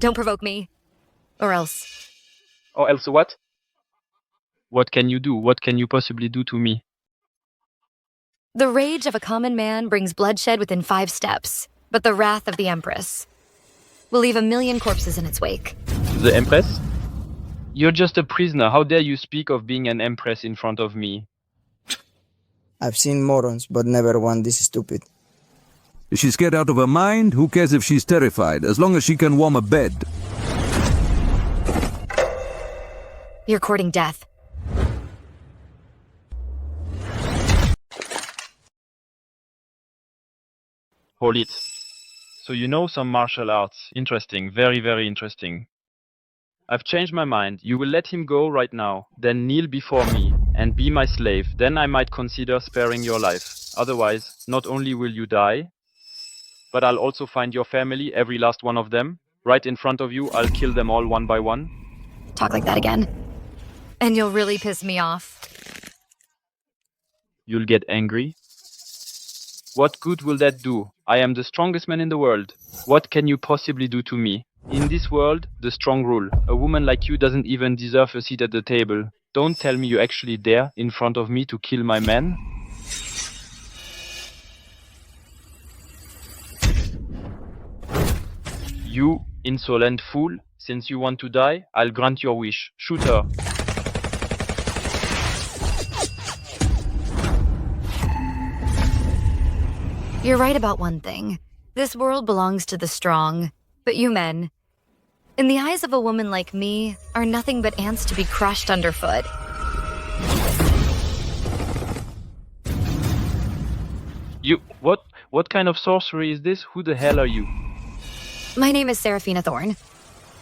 Don't provoke me. Or else. Or else what? What can you do? What can you possibly do to me? The rage of a common man brings bloodshed within 5 steps, but the wrath of the Empress will leave 1,000,000 corpses in its wake. The Empress? You're just a prisoner. How dare you speak of being an Empress in front of me? I've seen morons, but never one this stupid. Is she scared out of her mind? Who cares if she's terrified, as long as she can warm a bed? You're courting death. Hold it. So you know some martial arts. Interesting. Very, very interesting. I've changed my mind. You will let him go right now, then kneel before me and be my slave. Then I might consider sparing your life. Otherwise, not only will you die, but I'll also find your family, every last one of them. Right in front of you, I'll kill them all one by one. Talk like that again. And you'll really piss me off. You'll get angry. What good will that do? I am the strongest man in the world. What can you possibly do to me? In this world, the strong rule. A woman like you doesn't even deserve a seat at the table. Don't tell me you actually dare, in front of me, to kill my man. You insolent fool. Since you want to die, I'll grant your wish. Shoot her. You're right about one thing. This world belongs to the strong. But you men, in the eyes of a woman like me, are nothing but ants to be crushed underfoot. You, what kind of sorcery is this? Who the hell are you? My name is Seraphina Thorn.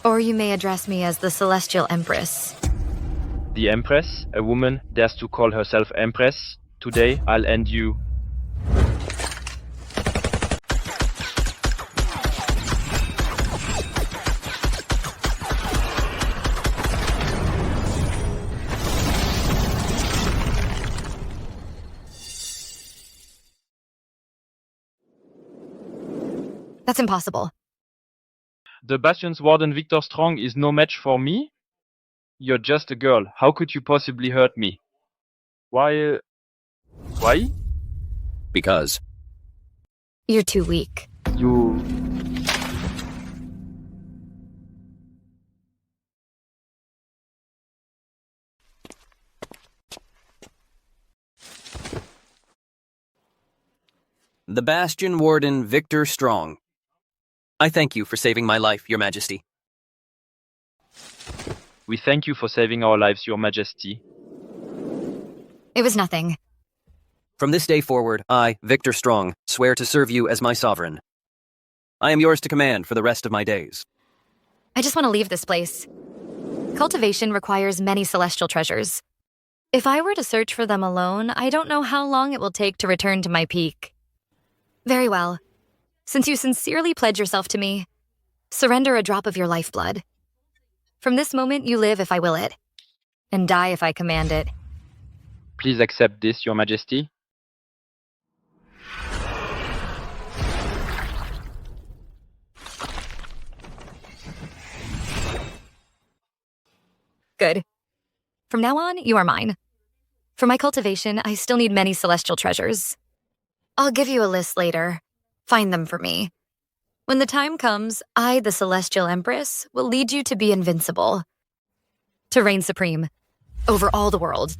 Or you may address me as the Celestial Empress. The Empress? A woman dares to call herself Empress? Today, I'll end you. That's impossible. The Bastion's warden Victor Strong is no match for me? You're just a girl. How could you possibly hurt me? Why? Because. You're too weak. You... The Bastion Warden Victor Strong. I thank you for saving my life, Your Majesty. We thank you for saving our lives, Your Majesty. It was nothing. From this day forward, I, Victor Strong, swear to serve you as my sovereign. I am yours to command for the rest of my days. I just want to leave this place. Cultivation requires many celestial treasures. If I were to search for them alone, I don't know how long it will take to return to my peak. Very well. Since you sincerely pledge yourself to me, surrender a drop of your lifeblood. From this moment, you live if I will it, and die if I command it. Please accept this, Your Majesty. Good. From now on, you are mine. For my cultivation, I still need many celestial treasures. I'll give you a list later. Find them for me. When the time comes, I, the Celestial Empress, will lead you to be invincible. To reign supreme. Over all the world.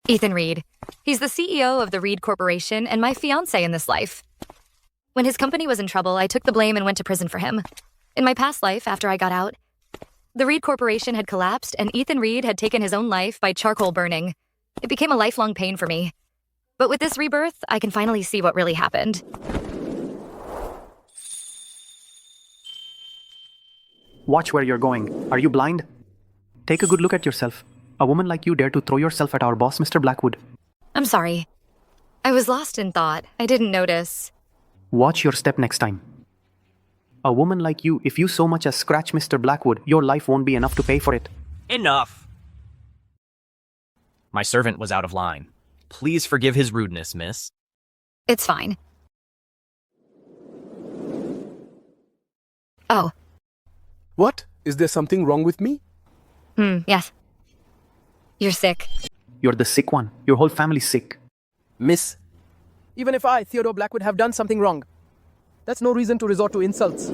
Ethan Reed. He's the CEO of the Reed Corporation and my fiance in this life. When his company was in trouble, I took the blame and went to prison for him. In my past life, after I got out, the Reed Corporation had collapsed and Ethan Reed had taken his own life by charcoal burning. It became a lifelong pain for me. But with this rebirth, I can finally see what really happened. Watch where you're going. Are you blind? Take a good look at yourself. A woman like you dare to throw yourself at our boss, Mr. Blackwood. I'm sorry. I was lost in thought. I didn't notice. Watch your step next time. A woman like you, if you so much as scratch Mr. Blackwood, your life won't be enough to pay for it. Enough! My servant was out of line. Please forgive his rudeness, miss. It's fine. Oh, What? Is there something wrong with me? yes. You're sick. You're the sick one. Your whole family's sick. Miss. Even if I, Theodore Blackwood, have done something wrong, that's no reason to resort to insults.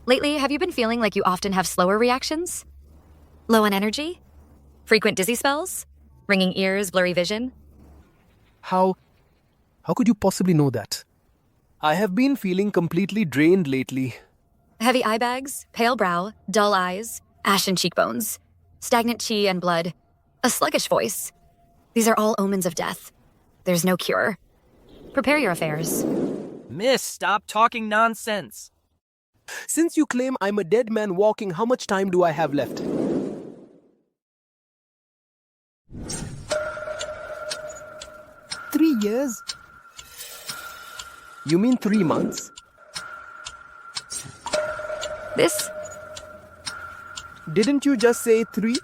Lately, have you been feeling like you often have slower reactions? Low on energy? Frequent dizzy spells? Ringing ears, blurry vision? How could you possibly know that? I have been feeling completely drained lately. Heavy eye bags, pale brow, dull eyes, ashen cheekbones, stagnant chi and blood, a sluggish voice. These are all omens of death. There's no cure. Prepare your affairs. Miss, stop talking nonsense. Since you claim I'm a dead man walking, how much time do I have left? Three years? You mean 3 months? This? Didn't you just say 3?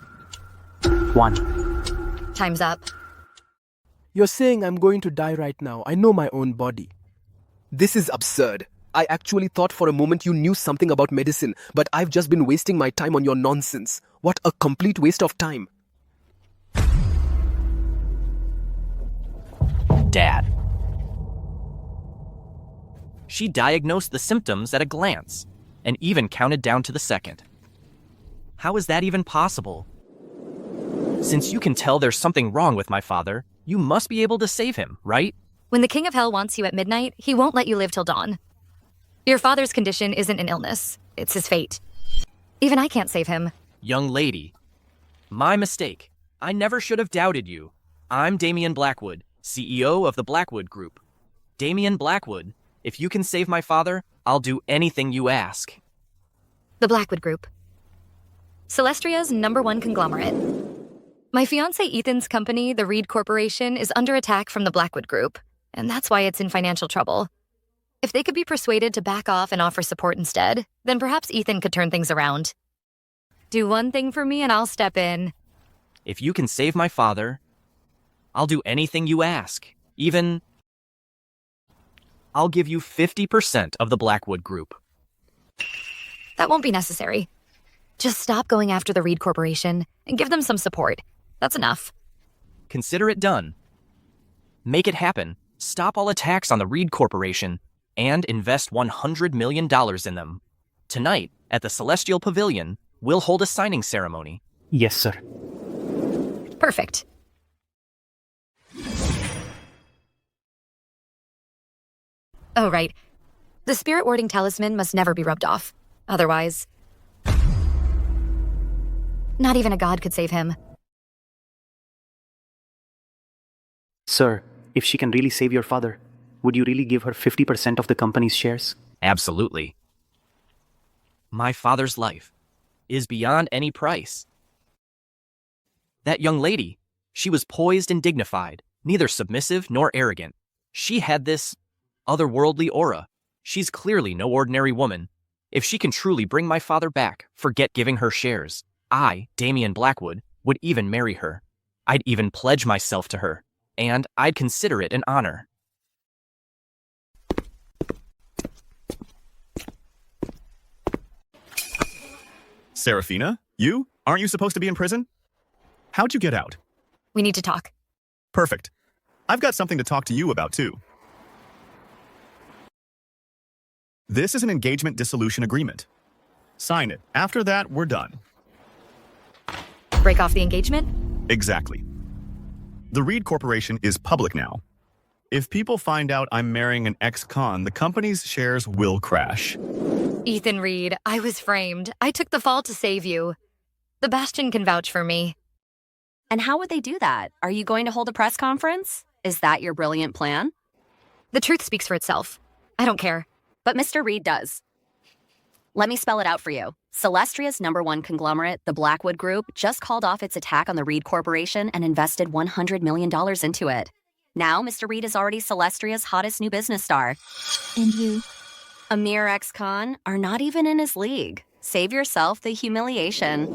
1. Time's up. You're saying I'm going to die right now. I know my own body. This is absurd. I actually thought for a moment you knew something about medicine, but I've just been wasting my time on your nonsense. What a complete waste of time. Dad. She diagnosed the symptoms at a glance, and even counted down to the second. How is that even possible? Since you can tell there's something wrong with my father, you must be able to save him, right? When the King of Hell wants you at midnight, he won't let you live till dawn. Your father's condition isn't an illness, it's his fate. Even I can't save him. Young lady. My mistake. I never should have doubted you. I'm Damien Blackwood, CEO of the Blackwood Group. Damien Blackwood, if you can save my father, I'll do anything you ask. The Blackwood Group. Celestria's #1 conglomerate. My fiance Ethan's company, the Reed Corporation, is under attack from the Blackwood Group, and that's why it's in financial trouble. If they could be persuaded to back off and offer support instead, then perhaps Ethan could turn things around. Do one thing for me and I'll step in. If you can save my father, I'll do anything you ask. Even, I'll give you 50% of the Blackwood Group. That won't be necessary. Just stop going after the Reed Corporation and give them some support. That's enough. Consider it done. Make it happen. Stop all attacks on the Reed Corporation and invest $100 million in them. Tonight, at the Celestial Pavilion, we'll hold a signing ceremony. Yes, sir. Perfect. Oh, right. The spirit warding talisman must never be rubbed off. Otherwise, not even a god could save him. Sir, if she can really save your father, would you really give her 50% of the company's shares? Absolutely. My father's life is beyond any price. That young lady, she was poised and dignified, neither submissive nor arrogant. She had this otherworldly aura. She's clearly no ordinary woman. If she can truly bring my father back, forget giving her shares. I, Damien Blackwood, would even marry her. I'd even pledge myself to her, and I'd consider it an honor. Serafina? You? Aren't you supposed to be in prison? How'd you get out? We need to talk. Perfect. I've got something to talk to you about, too. This is an engagement dissolution agreement. Sign it. After that, we're done. Break off the engagement? Exactly. The Reed Corporation is public now. If people find out I'm marrying an ex-con, the company's shares will crash. Ethan Reed, I was framed. I took the fall to save you. The Bastion can vouch for me. And how would they do that? Are you going to hold a press conference? Is that your brilliant plan? The truth speaks for itself. I don't care. But Mr. Reed does. Let me spell it out for you. Celestria's #1 conglomerate, the Blackwood Group, just called off its attack on the Reed Corporation and invested $100 million into it. Now, Mr. Reed is already Celestria's hottest new business star. And you? A mere ex-con are not even in his league. Save yourself the humiliation.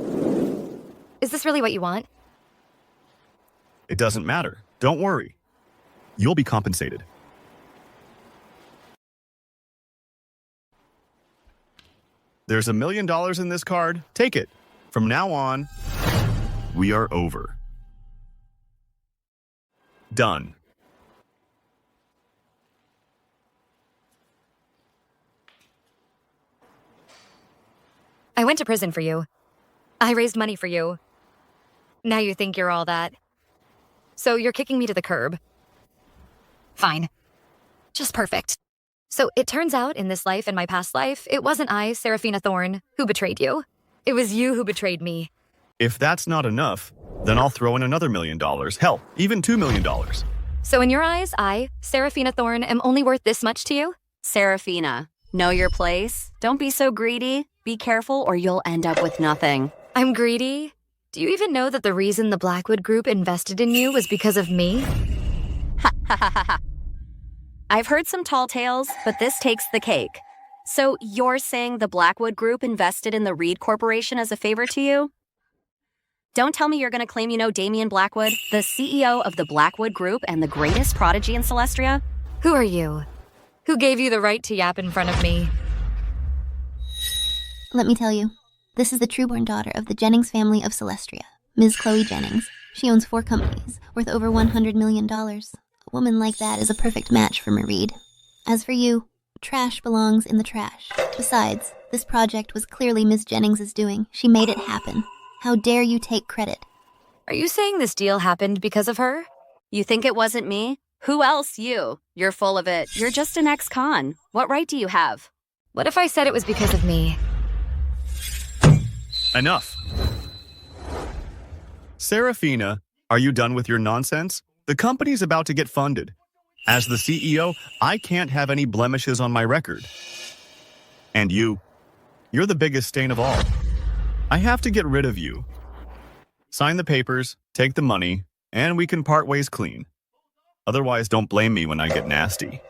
Is this really what you want? It doesn't matter. Don't worry. You'll be compensated. There's $1 million in this card. Take it. From now on, we are over. Done. I went to prison for you. I raised money for you. Now you think you're all that. So you're kicking me to the curb. Fine. Just perfect. So it turns out in this life and my past life, it wasn't I, Seraphina Thorne, who betrayed you. It was you who betrayed me. If that's not enough, then I'll throw in another $1 million. Hell, even $2 million. So in your eyes, I, Seraphina Thorne, am only worth this much to you? Seraphina, know your place. Don't be so greedy. Be careful or you'll end up with nothing. I'm greedy? Do you even know that the reason the Blackwood Group invested in you was because of me? Ha ha ha ha ha. I've heard some tall tales, but this takes the cake. So you're saying the Blackwood Group invested in the Reed Corporation as a favor to you? Don't tell me you're going to claim you know Damien Blackwood, the CEO of the Blackwood Group and the greatest prodigy in Celestria? Who are you? Who gave you the right to yap in front of me? Let me tell you, this is the trueborn daughter of the Jennings family of Celestria, Ms. Chloe Jennings. She owns 4 companies, worth over $100 million. A woman like that is a perfect match for Reed. As for you, trash belongs in the trash. Besides, this project was clearly Ms. Jennings' doing. She made it happen. How dare you take credit? Are you saying this deal happened because of her? You think it wasn't me? Who else? You. You're full of it. You're just an ex-con. What right do you have? What if I said it was because of me? Enough. Seraphina, are you done with your nonsense? The company's about to get funded. As the CEO, I can't have any blemishes on my record. And you're the biggest stain of all. I have to get rid of you. Sign the papers, take the money, and we can part ways clean. Otherwise, don't blame me when I get nasty.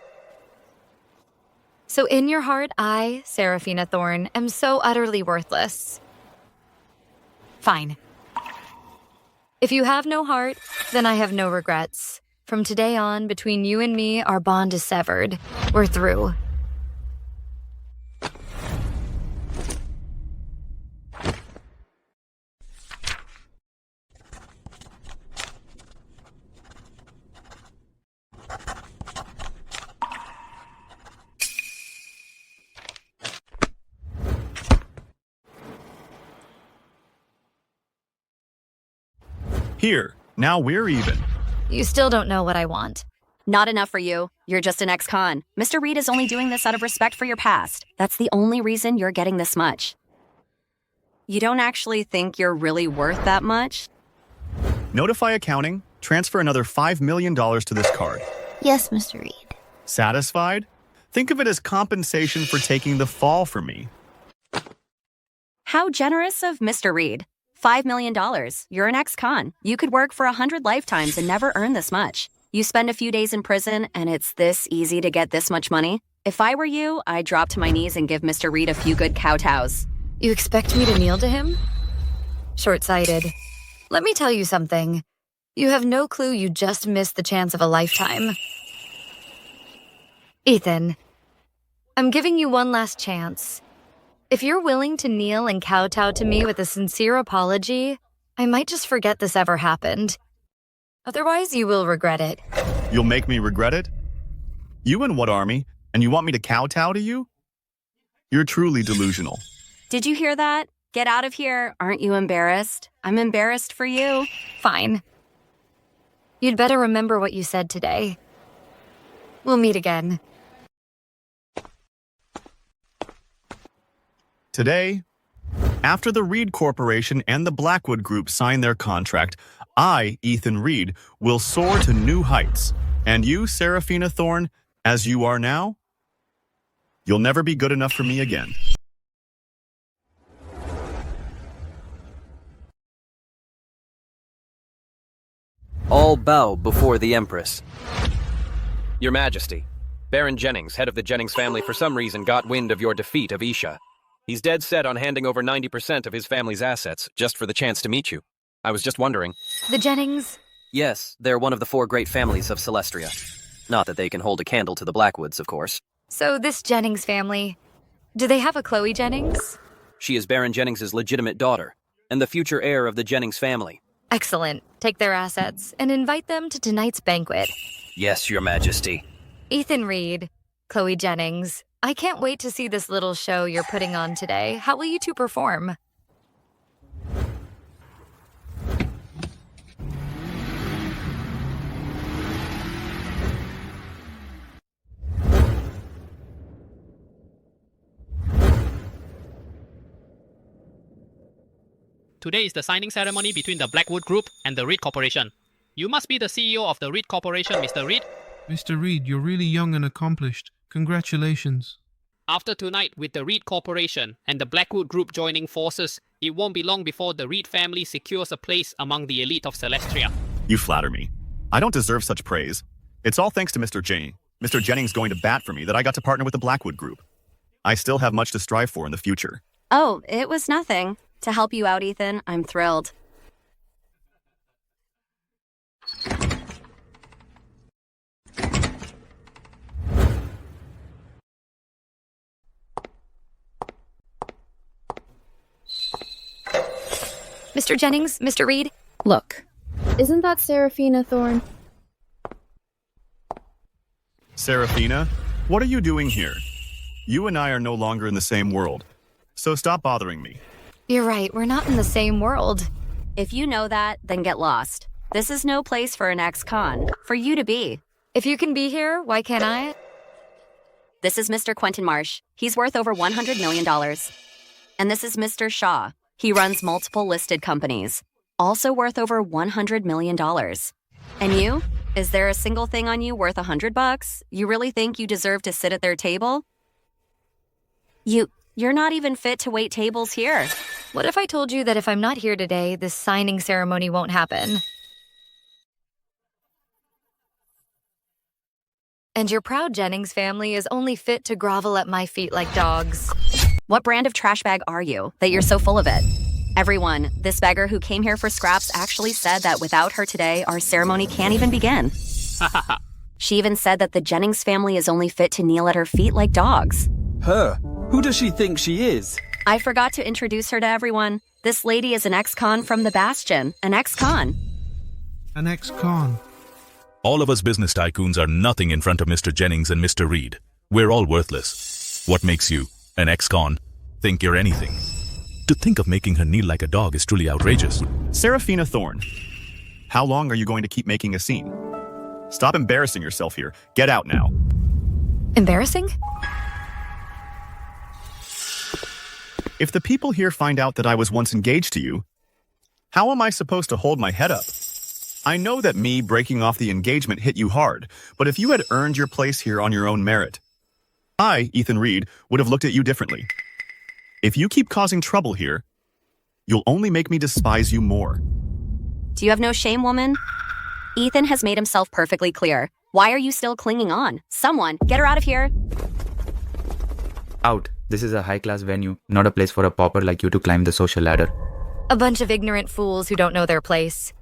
So in your heart, I, Seraphina Thorne, am so utterly worthless. Fine. If you have no heart, then I have no regrets. From today on, between you and me, our bond is severed. We're through. Here, now we're even. You still don't know what I want. Not enough for you. You're just an ex-con. Mr. Reed is only doing this out of respect for your past. That's the only reason you're getting this much. You don't actually think you're really worth that much? Notify accounting, transfer another $5 million to this card. Yes, Mr. Reed. Satisfied? Think of it as compensation for taking the fall for me. How generous of Mr. Reed. $5 million. You're an ex-con. You could work for 100 lifetimes and never earn this much. You spend a few days in prison, and it's this easy to get this much money? If I were you, I'd drop to my knees and give Mr. Reed a few good kowtows. You expect me to kneel to him? Short-sighted. Let me tell you something. You have no clue you just missed the chance of a lifetime. Ethan, I'm giving you one last chance. If you're willing to kneel and kowtow to me with a sincere apology, I might just forget this ever happened. Otherwise, you will regret it. You'll make me regret it? You in what army? And you want me to kowtow to you? You're truly delusional. Did you hear that? Get out of here. Aren't you embarrassed? I'm embarrassed for you. Fine. You'd better remember what you said today. We'll meet again. Today, after the Reed Corporation and the Blackwood Group sign their contract, I, Ethan Reed, will soar to new heights. And you, Seraphina Thorne, as you are now, you'll never be good enough for me again. All bow before the Empress. Your Majesty, Baron Jennings, head of the Jennings family, for some reason got wind of your defeat of Isha. He's dead set on handing over 90% of his family's assets just for the chance to meet you. I was just wondering. The Jennings? Yes, they're one of the 4 great families of Celestria. Not that they can hold a candle to the Blackwoods, of course. So this Jennings family, do they have a Chloe Jennings? She is Baron Jennings' legitimate daughter, and the future heir of the Jennings family. Excellent. Take their assets and invite them to tonight's banquet. Yes, Your Majesty. Ethan Reed, Chloe Jennings, I can't wait to see this little show you're putting on today. How will you two perform? Today is the signing ceremony between the Blackwood Group and the Reed Corporation. You must be the CEO of the Reed Corporation, Mr. Reed. Mr. Reed, you're really young and accomplished. Congratulations. After tonight, with the Reed Corporation and the Blackwood Group joining forces, it won't be long before the Reed family secures a place among the elite of Celestria. You flatter me. I don't deserve such praise. It's all thanks to Mr. Jennings going to bat for me that I got to partner with the Blackwood Group. I still have much to strive for in the future. Oh, it was nothing. To help you out, Ethan, I'm thrilled. Mr. Jennings, Mr. Reed? Look, isn't that Seraphina Thorne? Seraphina, what are you doing here? You and I are no longer in the same world, so stop bothering me. You're right, we're not in the same world. If you know that, then get lost. This is no place for an ex-con. For you to be. If you can be here, why can't I? This is Mr. Quentin Marsh. He's worth over $100 million. And this is Mr. Shaw. He runs multiple listed companies. Also worth over $100 million. And you? Is there a single thing on you worth $100? You really think you deserve to sit at their table? You're not even fit to wait tables here. What if I told you that if I'm not here today, this signing ceremony won't happen? And your proud Jennings family is only fit to grovel at my feet like dogs. What brand of trash bag are you, that you're so full of it? Everyone, this beggar who came here for scraps actually said that without her today, our ceremony can't even begin. She even said that the Jennings family is only fit to kneel at her feet like dogs. Her? Who does she think she is? I forgot to introduce her to everyone. This lady is an ex-con from the Bastion. An ex-con. An ex-con. All of us business tycoons are nothing in front of Mr. Jennings and Mr. Reed. We're all worthless. What makes you, an ex-con, think you're anything? To think of making her kneel like a dog is truly outrageous. Seraphina Thorne, how long are you going to keep making a scene? Stop embarrassing yourself here. Get out now. Embarrassing? If the people here find out that I was once engaged to you, how am I supposed to hold my head up? I know that me breaking off the engagement hit you hard, but if you had earned your place here on your own merit, I, Ethan Reed, would have looked at you differently. If you keep causing trouble here, you'll only make me despise you more. Do you have no shame, woman? Ethan has made himself perfectly clear. Why are you still clinging on? Someone, get her out of here. Out. This is a high-class venue, not a place for a pauper like you to climb the social ladder. A bunch of ignorant fools who don't know their place.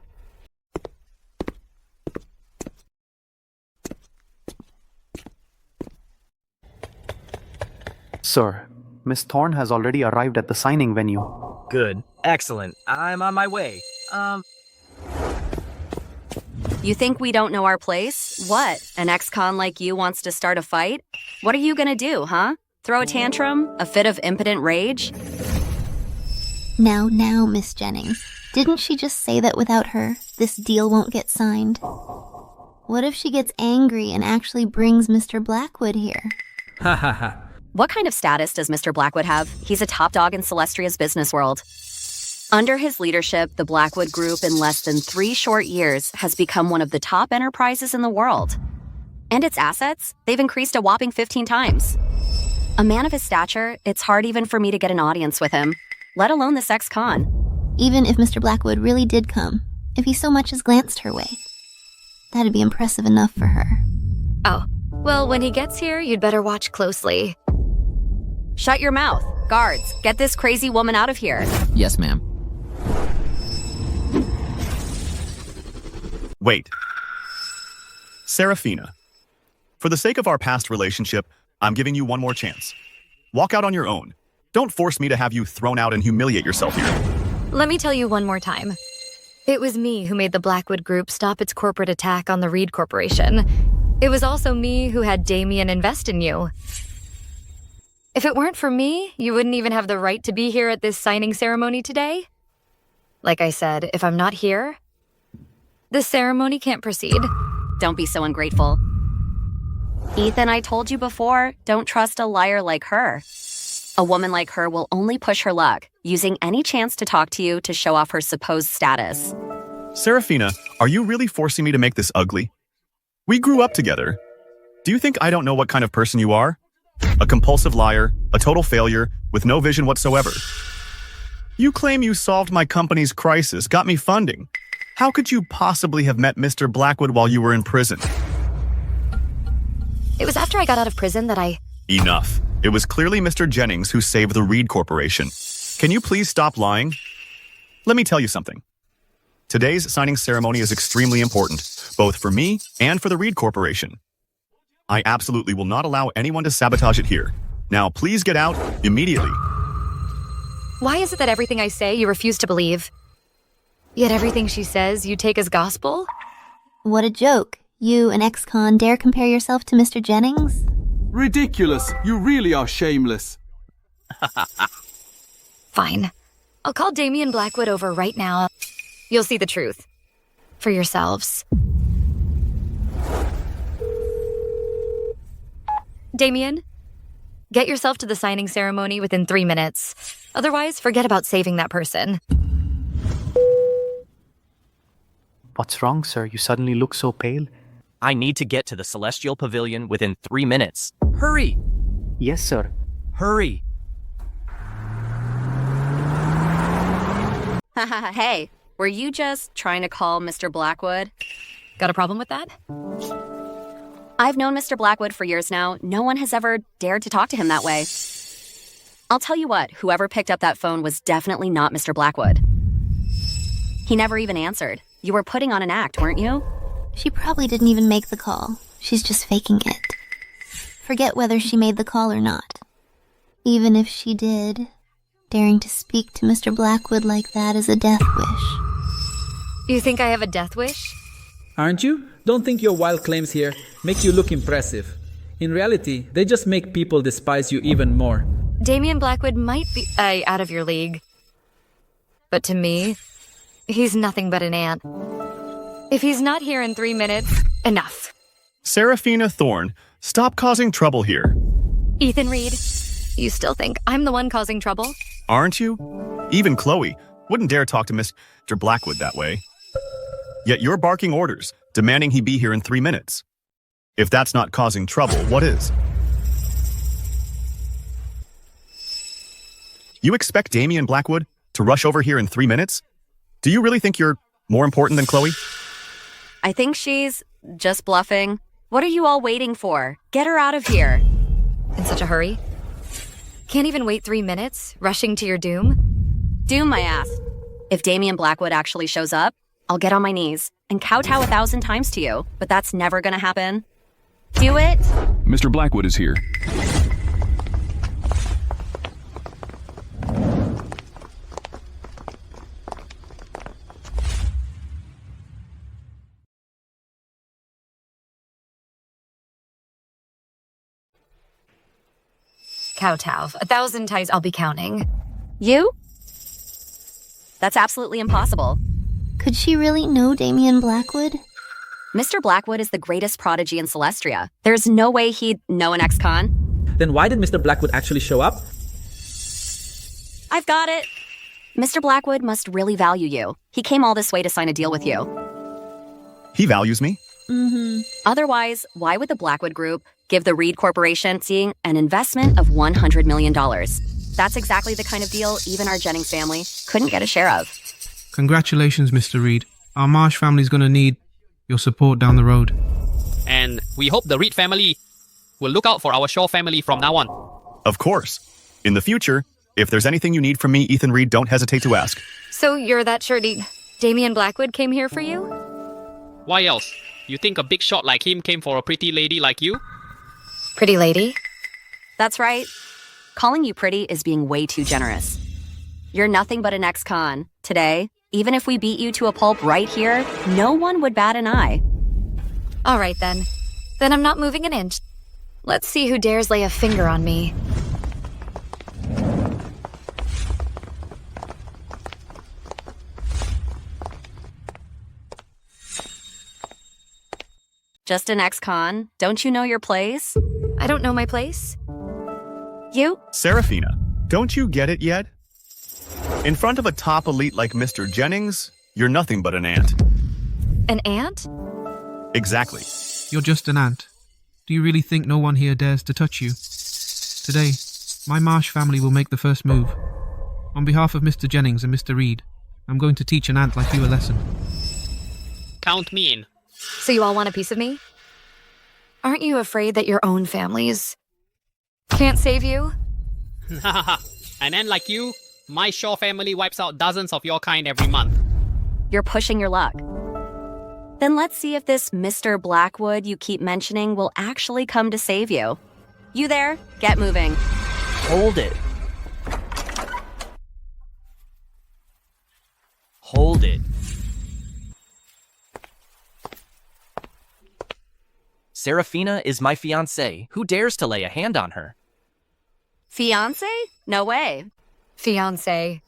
Sir, Miss Thorne has already arrived at the signing venue. Good. Excellent. I'm on my way. You think we don't know our place? What? An ex-con like you wants to start a fight? What are you gonna do, huh? Throw a tantrum? A fit of impotent rage? Now, Miss Jennings. Didn't she just say that without her, this deal won't get signed? What if she gets angry and actually brings Mr. Blackwood here? Ha ha ha. What kind of status does Mr. Blackwood have? He's a top dog in Celestria's business world. Under his leadership, the Blackwood Group in less than 3 short years has become one of the top enterprises in the world. And its assets? They've increased a whopping 15 times. A man of his stature, it's hard even for me to get an audience with him, let alone this ex-con. Even if Mr. Blackwood really did come, if he so much as glanced her way, that'd be impressive enough for her. Oh, well, when he gets here, you'd better watch closely. Shut your mouth. Guards, get this crazy woman out of here. Yes, ma'am. Wait. Seraphina, for the sake of our past relationship, I'm giving you one more chance. Walk out on your own. Don't force me to have you thrown out and humiliate yourself here. Let me tell you one more time. It was me who made the Blackwood Group stop its corporate attack on the Reed Corporation. It was also me who had Damien invest in you. If it weren't for me, you wouldn't even have the right to be here at this signing ceremony today. Like I said, if I'm not here, this ceremony can't proceed. Don't be so ungrateful. Ethan, I told you before, don't trust a liar like her. A woman like her will only push her luck, using any chance to talk to you to show off her supposed status. Serafina, are you really forcing me to make this ugly? We grew up together. Do you think I don't know what kind of person you are? A compulsive liar, a total failure, with no vision whatsoever. You claim you solved my company's crisis, got me funding. How could you possibly have met Mr. Blackwood while you were in prison? It was after I got out of prison that I... Enough. It was clearly Mr. Jennings who saved the Reed Corporation. Can you please stop lying? Let me tell you something. Today's signing ceremony is extremely important, both for me and for the Reed Corporation. I absolutely will not allow anyone to sabotage it here. Now, please get out immediately. Why is it that everything I say you refuse to believe? Yet everything she says you take as gospel? What a joke. You, an ex-con, dare compare yourself to Mr. Jennings? Ridiculous. You really are shameless. Fine. I'll call Damien Blackwood over right now. You'll see the truth. For yourselves. Damien, get yourself to the signing ceremony within 3 minutes. Otherwise, forget about saving that person. What's wrong, sir? You suddenly look so pale. I need to get to the Celestial Pavilion within 3 minutes. Hurry! Yes, sir. Hurry! Hey, were you just trying to call Mr. Blackwood? Got a problem with that? I've known Mr. Blackwood for years now. No one has ever dared to talk to him that way. I'll tell you what, whoever picked up that phone was definitely not Mr. Blackwood. He never even answered. You were putting on an act, weren't you? She probably didn't even make the call. She's just faking it. Forget whether she made the call or not. Even if she did, daring to speak to Mr. Blackwood like that is a death wish. You think I have a death wish? Aren't you? Don't think your wild claims here make you look impressive. In reality, they just make people despise you even more. Damien Blackwood might be out of your league. But to me, he's nothing but an ant. If he's not here in 3 minutes, enough. Serafina Thorne, stop causing trouble here. Ethan Reed, you still think I'm the one causing trouble? Aren't you? Even Chloe wouldn't dare talk to Mr. Blackwood that way. Yet you're barking orders, demanding he be here in 3 minutes. If that's not causing trouble, what is? You expect Damien Blackwood to rush over here in 3 minutes? Do you really think you're more important than Chloe? I think she's just bluffing. What are you all waiting for? Get her out of here. In such a hurry? Can't even wait 3 minutes, rushing to your doom? Doom my ass. If Damien Blackwood actually shows up, I'll get on my knees and kowtow 1,000 times to you, but that's never gonna happen. Do it? Mr. Blackwood is here. Kowtow. 1,000 times I'll be counting. You? That's absolutely impossible. Could she really know Damien Blackwood? Mr. Blackwood is the greatest prodigy in Celestria. There's no way he'd know an ex-con. Then why did Mr. Blackwood actually show up? I've got it. Mr. Blackwood must really value you. He came all this way to sign a deal with you. He values me? Mm-hmm. Otherwise, why would the Blackwood Group give the Reed Corporation seeing an investment of $100 million? That's exactly the kind of deal even our Jennings family couldn't get a share of. Congratulations, Mr. Reed. Our Marsh family's gonna need your support down the road. And we hope the Reed family will look out for our Shaw family from now on. Of course. In the future, if there's anything you need from me, Ethan Reed, don't hesitate to ask. So you're that shirty. Damien Blackwood came here for you? Why else? You think a big shot like him came for a pretty lady like you? Pretty lady? That's right. Calling you pretty is being way too generous. You're nothing but an ex-con. Today, even if we beat you to a pulp right here, no one would bat an eye. All right, then. Then I'm not moving an inch. Let's see who dares lay a finger on me. Just an ex-con? Don't you know your place? I don't know my place. You? Seraphina, don't you get it yet? In front of a top elite like Mr. Jennings, you're nothing but an ant. An ant? Exactly. You're just an ant. Do you really think no one here dares to touch you? Today, my Marsh family will make the first move. On behalf of Mr. Jennings and Mr. Reed, I'm going to teach an ant like you a lesson. Count me in. So you all want a piece of me? Aren't you afraid that your own families can't save you? And then like you, my Shaw family wipes out dozens of your kind every month. You're pushing your luck. Then let's see if this Mr. Blackwood you keep mentioning will actually come to save you. You there? Get moving. Hold it. Hold it. Seraphina is my fiancé. Who dares to lay a hand on her? Fiance? No way. Fiancé.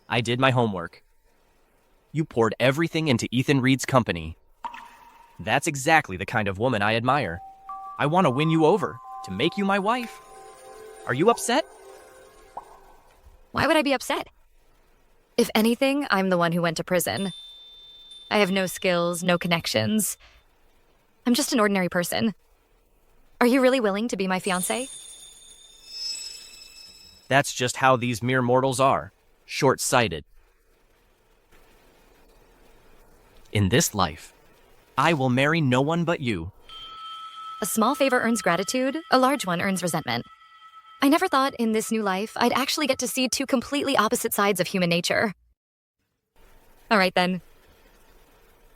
I did my homework. You poured everything into Ethan Reed's company. That's exactly the kind of woman I admire. I want to win you over, to make you my wife. Are you upset? Why would I be upset? If anything, I'm the one who went to prison. I have no skills, no connections. I'm just an ordinary person. Are you really willing to be my fiancé? That's just how these mere mortals are. Short-sighted. In this life, I will marry no one but you. A small favor earns gratitude, a large one earns resentment. I never thought in this new life I'd actually get to see two completely opposite sides of human nature. All right then.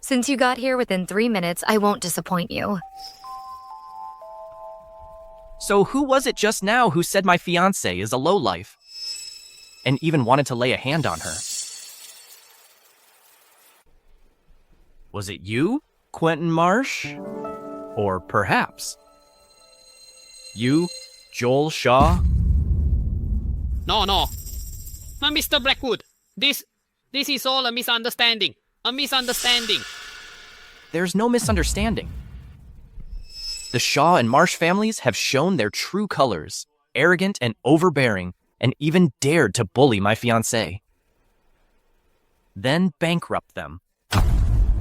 Since you got here within 3 minutes, I won't disappoint you. So who was it just now who said my fiancé is a lowlife? And even wanted to lay a hand on her? Was it you, Quentin Marsh? Or perhaps you, Joel Shaw? No. Mr. Blackwood, this is all a misunderstanding. A misunderstanding. There's no misunderstanding. The Shaw and Marsh families have shown their true colors, arrogant and overbearing, and even dared to bully my fiancé. Then bankrupt them.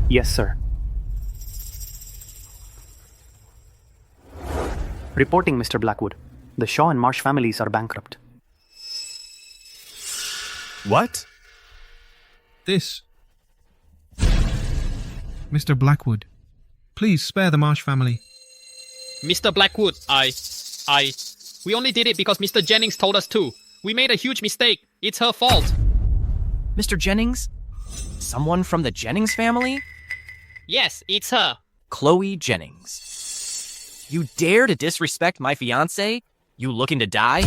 Yes, sir. Reporting, Mr. Blackwood. The Shaw and Marsh families are bankrupt. What? This. Mr. Blackwood, please spare the Marsh family. Mr. Blackwood, we only did it because Mr. Jennings told us to. We made a huge mistake. It's her fault. Mr. Jennings? Someone from the Jennings family? Yes, it's her. Chloe Jennings. You dare to disrespect my fiancé? You looking to die?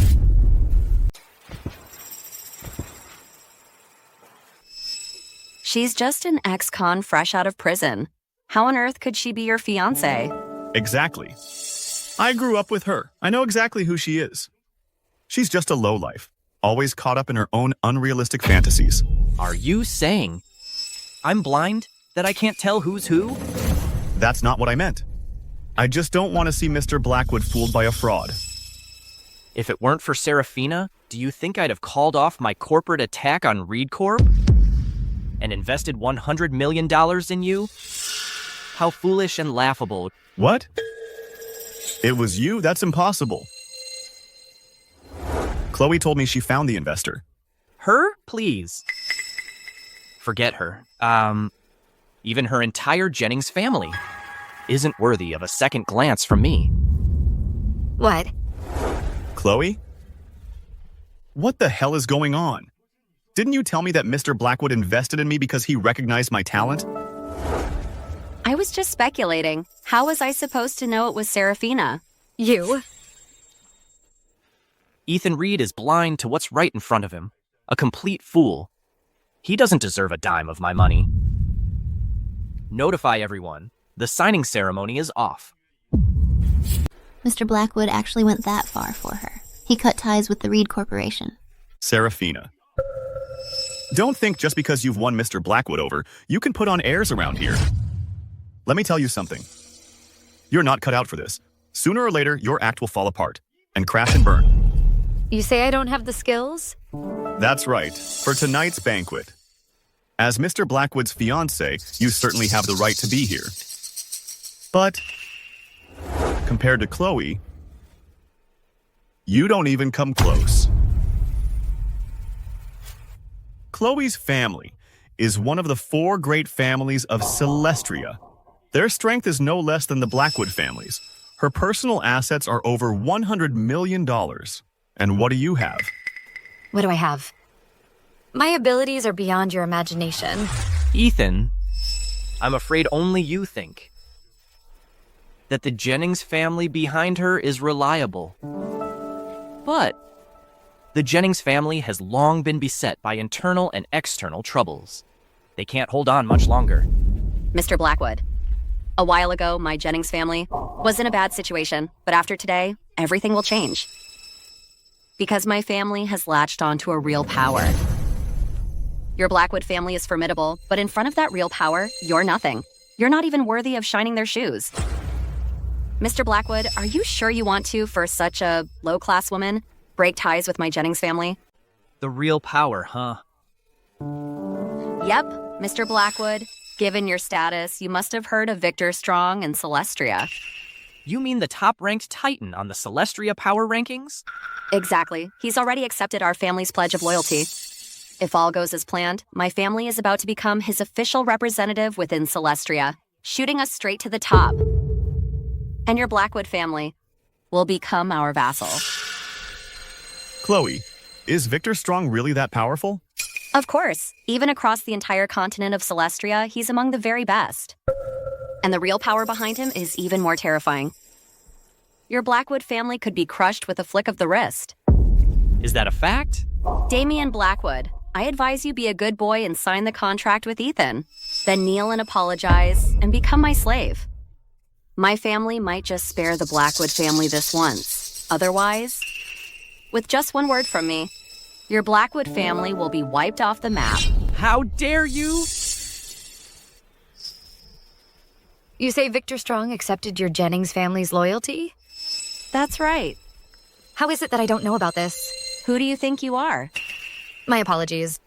She's just an ex-con fresh out of prison. How on earth could she be your fiancé? Exactly. I grew up with her. I know exactly who she is. She's just a lowlife, always caught up in her own unrealistic fantasies. Are you saying I'm blind, that I can't tell who's who? That's not what I meant. I just don't want to see Mr. Blackwood fooled by a fraud. If it weren't for Seraphina, do you think I'd have called off my corporate attack on Reed Corp? And invested $100 million in you? How foolish and laughable. What? It was you? That's impossible. Chloe told me she found the investor. Her? Please. Forget her. Even her entire Jennings family isn't worthy of a second glance from me. What? Chloe? What the hell is going on? Didn't you tell me that Mr. Blackwood invested in me because he recognized my talent? I was just speculating. How was I supposed to know it was Seraphina? You? Ethan Reed is blind to what's right in front of him. A complete fool. He doesn't deserve a dime of my money. Notify everyone. The signing ceremony is off. Mr. Blackwood actually went that far for her. He cut ties with the Reed Corporation. Seraphina. Don't think just because you've won Mr. Blackwood over, you can put on airs around here. Let me tell you something. You're not cut out for this. Sooner or later, your act will fall apart and crash and burn. You say I don't have the skills? That's right, for tonight's banquet. As Mr. Blackwood's fiance, you certainly have the right to be here. But, compared to Chloe, you don't even come close. Chloe's family is one of the 4 great families of Celestria. Their strength is no less than the Blackwood family's. Her personal assets are over $100 million. And what do you have? What do I have? My abilities are beyond your imagination. Ethan, I'm afraid only you think that the Jennings family behind her is reliable. But the Jennings family has long been beset by internal and external troubles. They can't hold on much longer. Mr. Blackwood, a while ago, my Jennings family was in a bad situation, but after today, everything will change. Because my family has latched onto a real power. Your Blackwood family is formidable, but in front of that real power, you're nothing. You're not even worthy of shining their shoes. Mr. Blackwood, are you sure you want to, for such a low-class woman, break ties with my Jennings family? The real power, huh? Yep, Mr. Blackwood. Given your status, you must have heard of Victor Strong and Celestria. You mean the top-ranked Titan on the Celestria power rankings? Exactly. He's already accepted our family's pledge of loyalty. If all goes as planned, my family is about to become his official representative within Celestria, shooting us straight to the top. And your Blackwood family will become our vassal. Chloe, is Victor Strong really that powerful? Of course. Even across the entire continent of Celestria, he's among the very best. And the real power behind him is even more terrifying. Your Blackwood family could be crushed with a flick of the wrist. Is that a fact? Damien Blackwood, I advise you be a good boy and sign the contract with Ethan. Then kneel and apologize and become my slave. My family might just spare the Blackwood family this once. Otherwise, with just one word from me, your Blackwood family will be wiped off the map. How dare you? You say Victor Strong accepted your Jennings family's loyalty? That's right. How is it that I don't know about this? Who do you think you are? My apologies.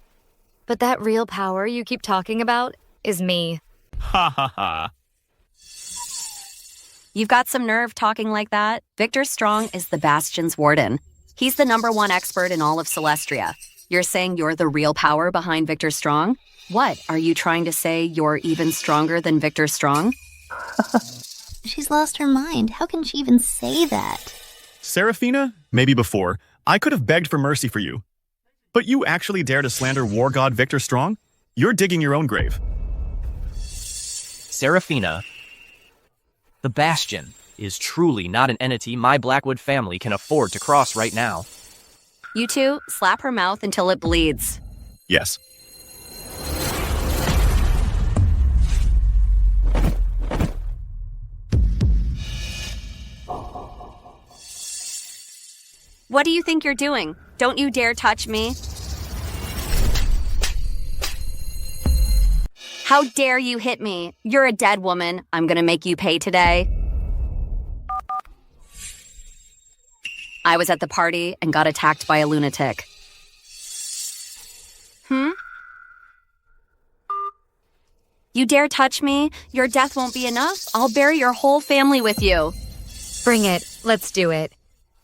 But that real power you keep talking about is me. Ha ha ha. You've got some nerve talking like that. Victor Strong is the Bastion's warden. He's the #1 expert in all of Celestria. You're saying you're the real power behind Victor Strong? What, are you trying to say you're even stronger than Victor Strong? She's lost her mind. How can she even say that? Seraphina, maybe before, I could have begged for mercy for you. But you actually dare to slander war god Victor Strong? You're digging your own grave. Seraphina, the Bastion is truly not an entity my Blackwood family can afford to cross right now. You two, slap her mouth until it bleeds. Yes. What do you think you're doing? Don't you dare touch me. How dare you hit me? You're a dead woman. I'm gonna make you pay today. I was at the party and got attacked by a lunatic. You dare touch me? Your death won't be enough. I'll bury your whole family with you. Bring it. Let's do it.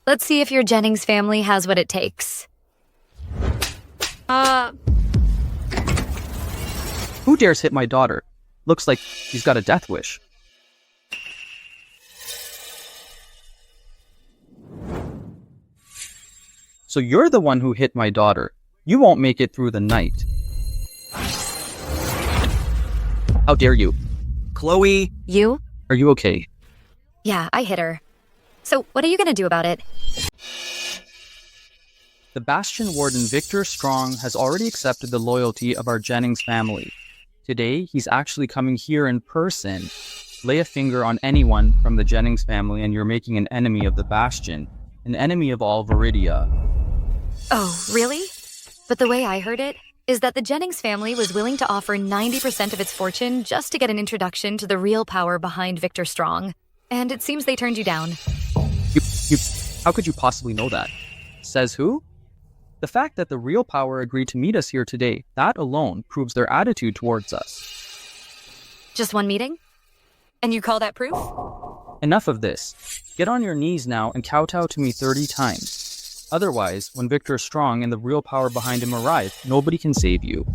Let's see if your Jennings family has what it takes. Who dares hit my daughter? Looks like she's got a death wish. So you're the one who hit my daughter. You won't make it through the night. How dare you? Chloe! You? Are you okay? Yeah, I hit her. So what are you gonna do about it? The Bastion Warden Victor Strong has already accepted the loyalty of our Jennings family. Today, he's actually coming here in person. Lay a finger on anyone from the Jennings family and you're making an enemy of the Bastion, an enemy of all Viridia. Oh, really? But the way I heard it is that the Jennings family was willing to offer 90% of its fortune just to get an introduction to the real power behind Victor Strong. And it seems they turned you down. How could you possibly know that? Says who? The fact that the real power agreed to meet us here today, that alone proves their attitude towards us. Just one meeting? And you call that proof? Enough of this. Get on your knees now and kowtow to me 30 times. Otherwise, when Victor Strong and the real power behind him arrive, nobody can save you.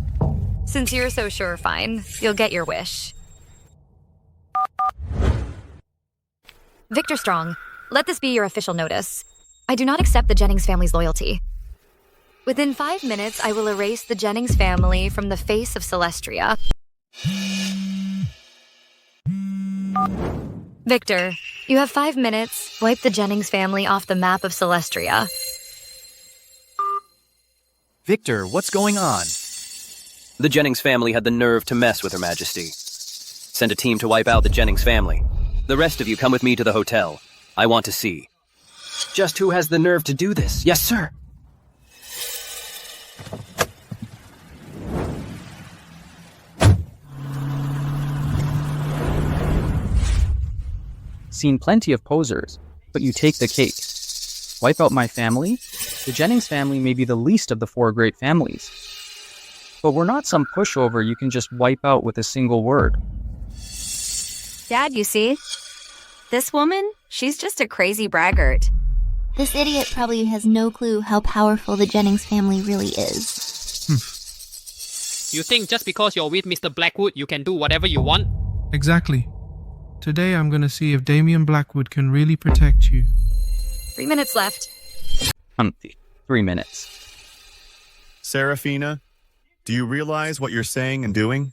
Since you're so sure, fine. You'll get your wish. Victor Strong, let this be your official notice. I do not accept the Jennings family's loyalty. Within 5 minutes, I will erase the Jennings family from the face of Celestria. Victor, you have 5 minutes. Wipe the Jennings family off the map of Celestria. Victor, what's going on? The Jennings family had the nerve to mess with Her Majesty. Send a team to wipe out the Jennings family. The rest of you come with me to the hotel. I want to see. Just who has the nerve to do this? Yes, sir. Seen plenty of posers, but you take the cake. Wipe out my family? The Jennings family may be the least of the 4 great families. But we're not some pushover you can just wipe out with a single word. Dad, you see? This woman, she's just a crazy braggart. This idiot probably has no clue how powerful the Jennings family really is. You think just because you're with Mr. Blackwood, you can do whatever you want? Exactly. Today I'm gonna see if Damien Blackwood can really protect you. 3 minutes left. 3 minutes. Seraphina, do you realize what you're saying and doing?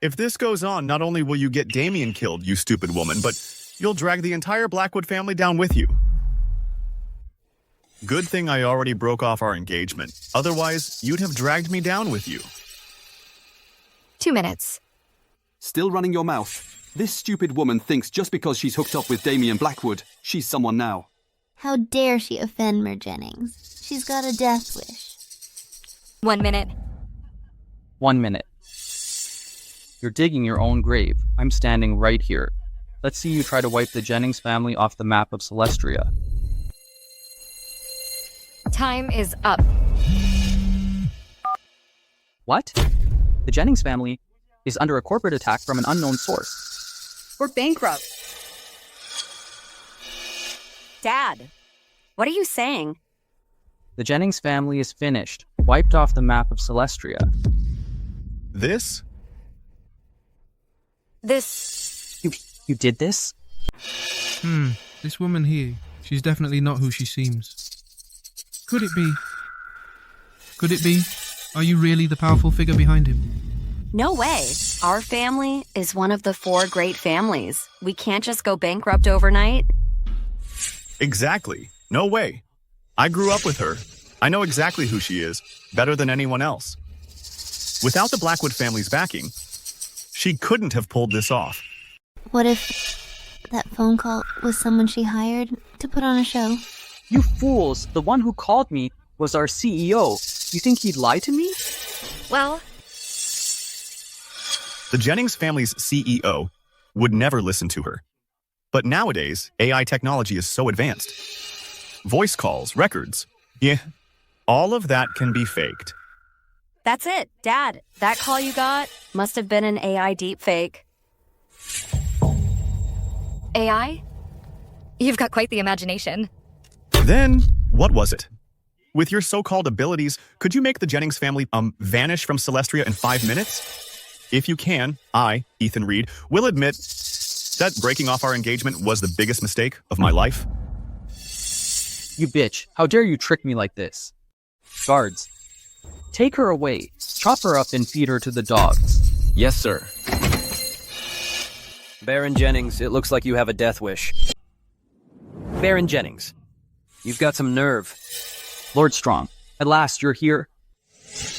If this goes on, not only will you get Damien killed, you stupid woman, but you'll drag the entire Blackwood family down with you. Good thing I already broke off our engagement. Otherwise, you'd have dragged me down with you. 2 minutes. Still running your mouth? This stupid woman thinks just because she's hooked up with Damien Blackwood, she's someone now. How dare she offend Mer Jennings? She's got a death wish. 1 minute. 1 minute. You're digging your own grave. I'm standing right here. Let's see you try to wipe the Jennings family off the map of Celestria. Time is up. What? The Jennings family is under a corporate attack from an unknown source. We're bankrupt. Dad, what are you saying? The Jennings family is finished, wiped off the map of Celestria. This? You did this? This woman here, she's definitely not who she seems. Could it be? Could it be? Are you really the powerful figure behind him? No way. Our family is one of the 4 great families. We can't just go bankrupt overnight. Exactly. No way. I grew up with her. I know exactly who she is, better than anyone else. Without the Blackwood family's backing, she couldn't have pulled this off. What if that phone call was someone she hired to put on a show? You fools! The one who called me was our CEO. You think he'd lie to me? Well, the Jennings family's CEO would never listen to her. But nowadays, AI technology is so advanced. Voice calls, records. Yeah, all of that can be faked. That's it, Dad. That call you got must have been an AI deepfake. AI? You've got quite the imagination. Then, what was it? With your so-called abilities, could you make the Jennings family vanish from Celestria in 5 minutes? If you can, I, Ethan Reed, will admit that breaking off our engagement was the biggest mistake of my life. You bitch, how dare you trick me like this? Guards, take her away, chop her up and feed her to the dogs. Yes, sir. Baron Jennings, it looks like you have a death wish. Baron Jennings, you've got some nerve. Lord Strong, At last, you're here.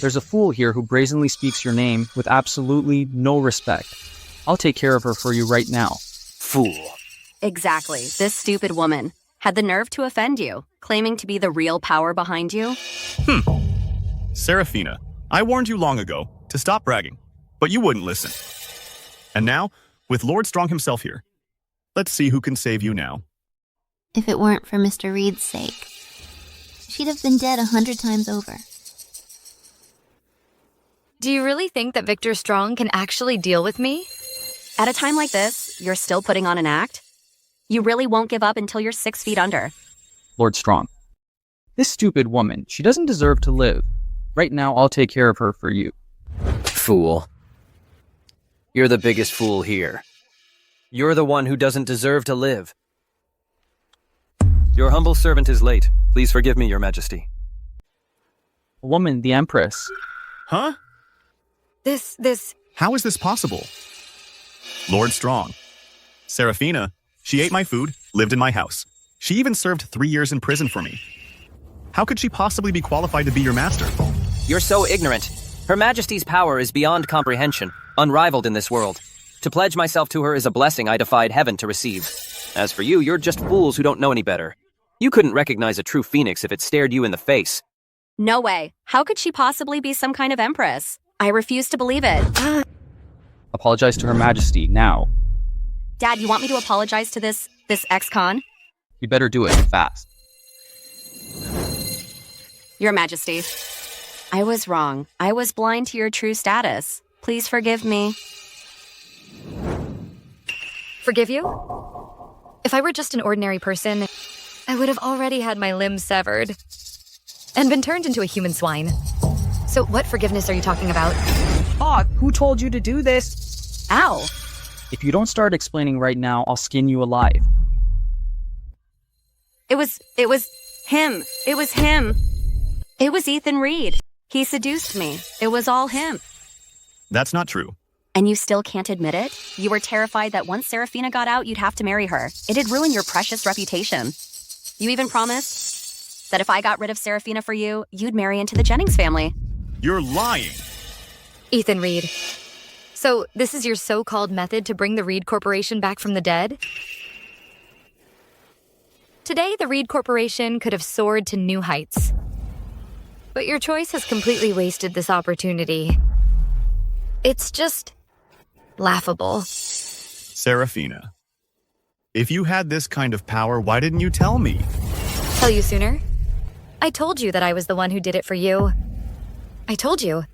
There's a fool here who brazenly speaks your name with absolutely no respect. I'll take care of her for you right now. Fool. Exactly. This stupid woman had the nerve to offend you, claiming to be the real power behind you. Seraphina, I warned you long ago to stop bragging, but you wouldn't listen. And now, with Lord Strong himself here, let's see who can save you now. If it weren't for Mr. Reed's sake, she'd have been dead 100 times over. Do you really think that Victor Strong can actually deal with me? At a time like this, you're still putting on an act? You really won't give up until you're 6 feet under. Lord Strong. This stupid woman, she doesn't deserve to live. Right now, I'll take care of her for you. Fool. You're the biggest fool here. You're the one who doesn't deserve to live. Your humble servant is late. Please forgive me, Your Majesty. A woman, the Empress. Huh? This... How is this possible? Lord Strong. Seraphina, she ate my food, lived in my house. She even served 3 years in prison for me. How could she possibly be qualified to be your master? You're so ignorant. Her Majesty's power is beyond comprehension, unrivaled in this world. To pledge myself to her is a blessing I defied heaven to receive. As for you, you're just fools who don't know any better. You couldn't recognize a true phoenix if it stared you in the face. No way. How could she possibly be some kind of empress? I refuse to believe it. Apologize to Her Majesty, now. Dad, you want me to apologize to this ex-con? You better do it, fast. Your Majesty, I was wrong. I was blind to your true status. Please forgive me. Forgive you? If I were just an ordinary person, I would have already had my limbs severed and been turned into a human swine. So what forgiveness are you talking about? Who told you to do this? Ow! If you don't start explaining right now, I'll skin you alive. It was him. It was him. It was Ethan Reed. He seduced me. It was all him. That's not true. And you still can't admit it? You were terrified that once Seraphina got out, you'd have to marry her. It'd ruin your precious reputation. You even promised that if I got rid of Seraphina for you, you'd marry into the Jennings family. You're lying. Ethan Reed. So this is your so-called method to bring the Reed Corporation back from the dead? Today, the Reed Corporation could have soared to new heights. But your choice has completely wasted this opportunity. It's just laughable. Seraphina, if you had this kind of power, why didn't you tell me? Tell you sooner? I told you that I was the one who did it for you. I told you.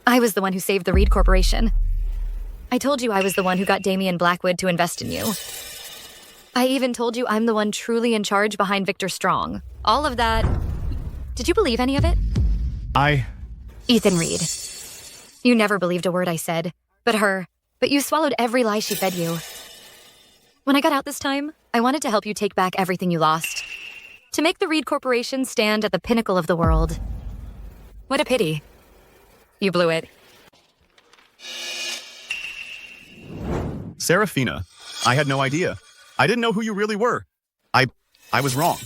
I was the one who saved the Reed Corporation. I told you I was the one who got Damien Blackwood to invest in you. I even told you I'm the one truly in charge behind Victor Strong. All of that. Did you believe any of it? Ethan Reed. You never believed a word I said. But you swallowed every lie she fed you. When I got out this time, I wanted to help you take back everything you lost. To make the Reed Corporation stand at the pinnacle of the world. What a pity. You blew it. Seraphina, I had no idea. I didn't know who you really were. I was wrong.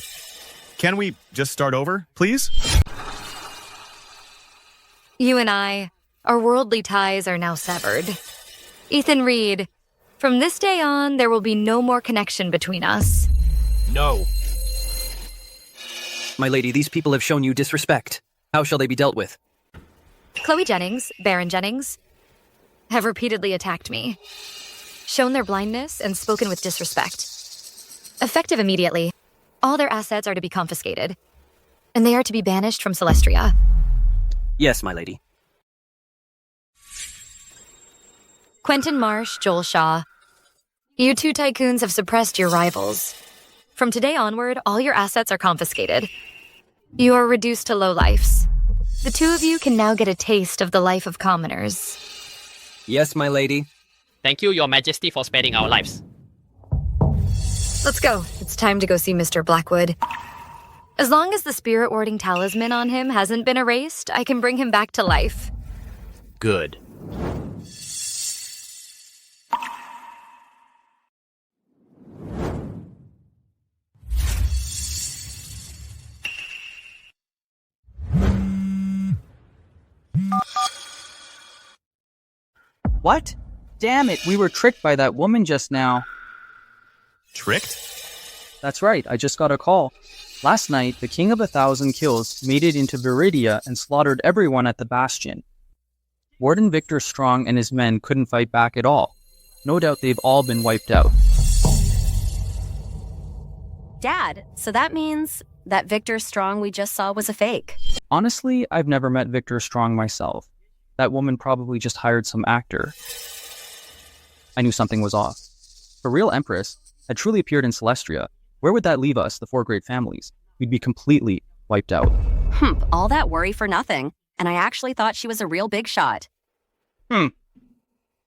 Can we just start over, please? You and I, our worldly ties are now severed. Ethan Reed, from this day on, there will be no more connection between us. No. My lady, these people have shown you disrespect. How shall they be dealt with? Chloe Jennings, Baron Jennings, have repeatedly attacked me, shown their blindness, and spoken with disrespect. Effective immediately, all their assets are to be confiscated, and they are to be banished from Celestria. Yes, my lady. Quentin Marsh, Joel Shaw, you two tycoons have suppressed your rivals. From today onward, all your assets are confiscated. You are reduced to lowlifes. The two of you can now get a taste of the life of commoners. Yes, my lady. Thank you, Your Majesty, for sparing our lives. Let's go. It's time to go see Mr. Blackwood. As long as the spirit warding talisman on him hasn't been erased, I can bring him back to life. Good. What? Damn it, we were tricked by that woman just now. Tricked? That's right, I just got a call. Last night, the King of 1,000 Kills made it into Viridia and slaughtered everyone at the Bastion. Warden Victor Strong and his men couldn't fight back at all. No doubt they've all been wiped out. Dad, so that means that Victor Strong we just saw was a fake. Honestly, I've never met Victor Strong myself. That woman probably just hired some actor. I knew something was off. If a real Empress had truly appeared in Celestria, where would that leave us, the four great families? We'd be completely wiped out. All that worry for nothing. And I actually thought she was a real big shot.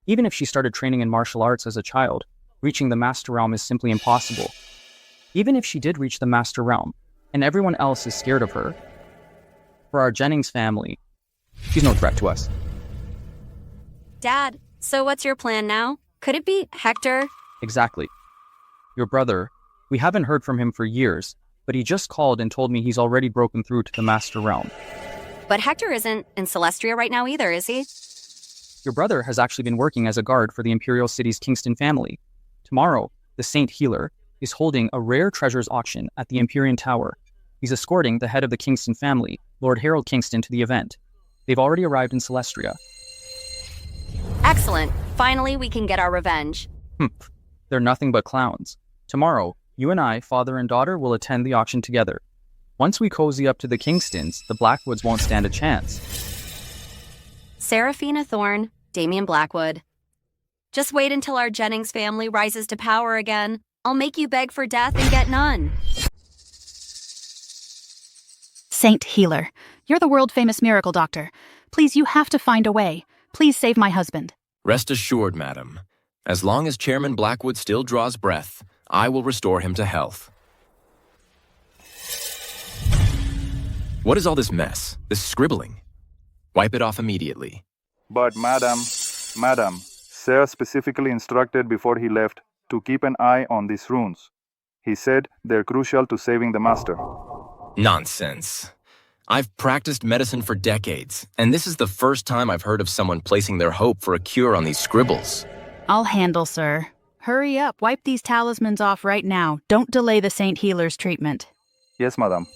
Even if she started training in martial arts as a child, reaching the Master Realm is simply impossible. Even if she did reach the Master Realm, and everyone else is scared of her, for our Jennings family, she's no threat to us. Dad, so what's your plan now? Could it be Hector? Exactly. Your brother, we haven't heard from him for years, but he just called and told me he's already broken through to the Master Realm. But Hector isn't in Celestria right now either, is he? Your brother has actually been working as a guard for the Imperial City's Kingston family. Tomorrow, the Saint Healer is holding a rare treasures auction at the Empyrean Tower. He's escorting the head of the Kingston family, Lord Harold Kingston, to the event. They've already arrived in Celestria. Excellent. Finally, we can get our revenge. They're nothing but clowns. Tomorrow, you and I, father and daughter, will attend the auction together. Once we cozy up to the Kingstons, the Blackwoods won't stand a chance. Seraphina Thorne, Damien Blackwood. Just wait until our Jennings family rises to power again. I'll make you beg for death and get none. Saint Healer, you're the world-famous miracle doctor. Please, you have to find a way. Please save my husband. Rest assured, madam. As long as Chairman Blackwood still draws breath, I will restore him to health. What is all this mess? This scribbling? Wipe it off immediately. But madam, Sir specifically instructed before he left to keep an eye on these runes. He said they're crucial to saving the master. Nonsense. I've practiced medicine for decades, and this is the first time I've heard of someone placing their hope for a cure on these scribbles. I'll handle, sir. Hurry up, wipe these talismans off right now. Don't delay the Saint Healer's treatment. Yes, madam.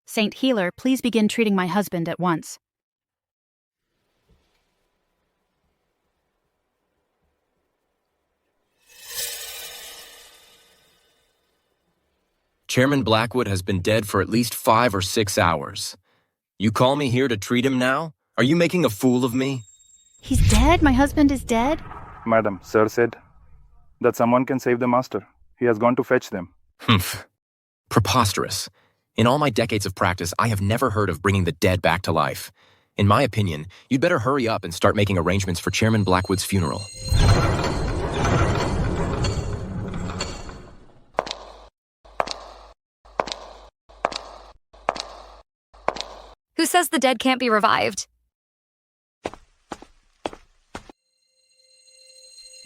Saint Healer, please begin treating my husband at once. Chairman Blackwood has been dead for at least 5 or 6 hours. You call me here to treat him now? Are you making a fool of me? He's dead? My husband is dead? Madam, Sir said that someone can save the master. He has gone to fetch them. Preposterous. In all my decades of practice, I have never heard of bringing the dead back to life. In my opinion, you'd better hurry up and start making arrangements for Chairman Blackwood's funeral. Who says the dead can't be revived?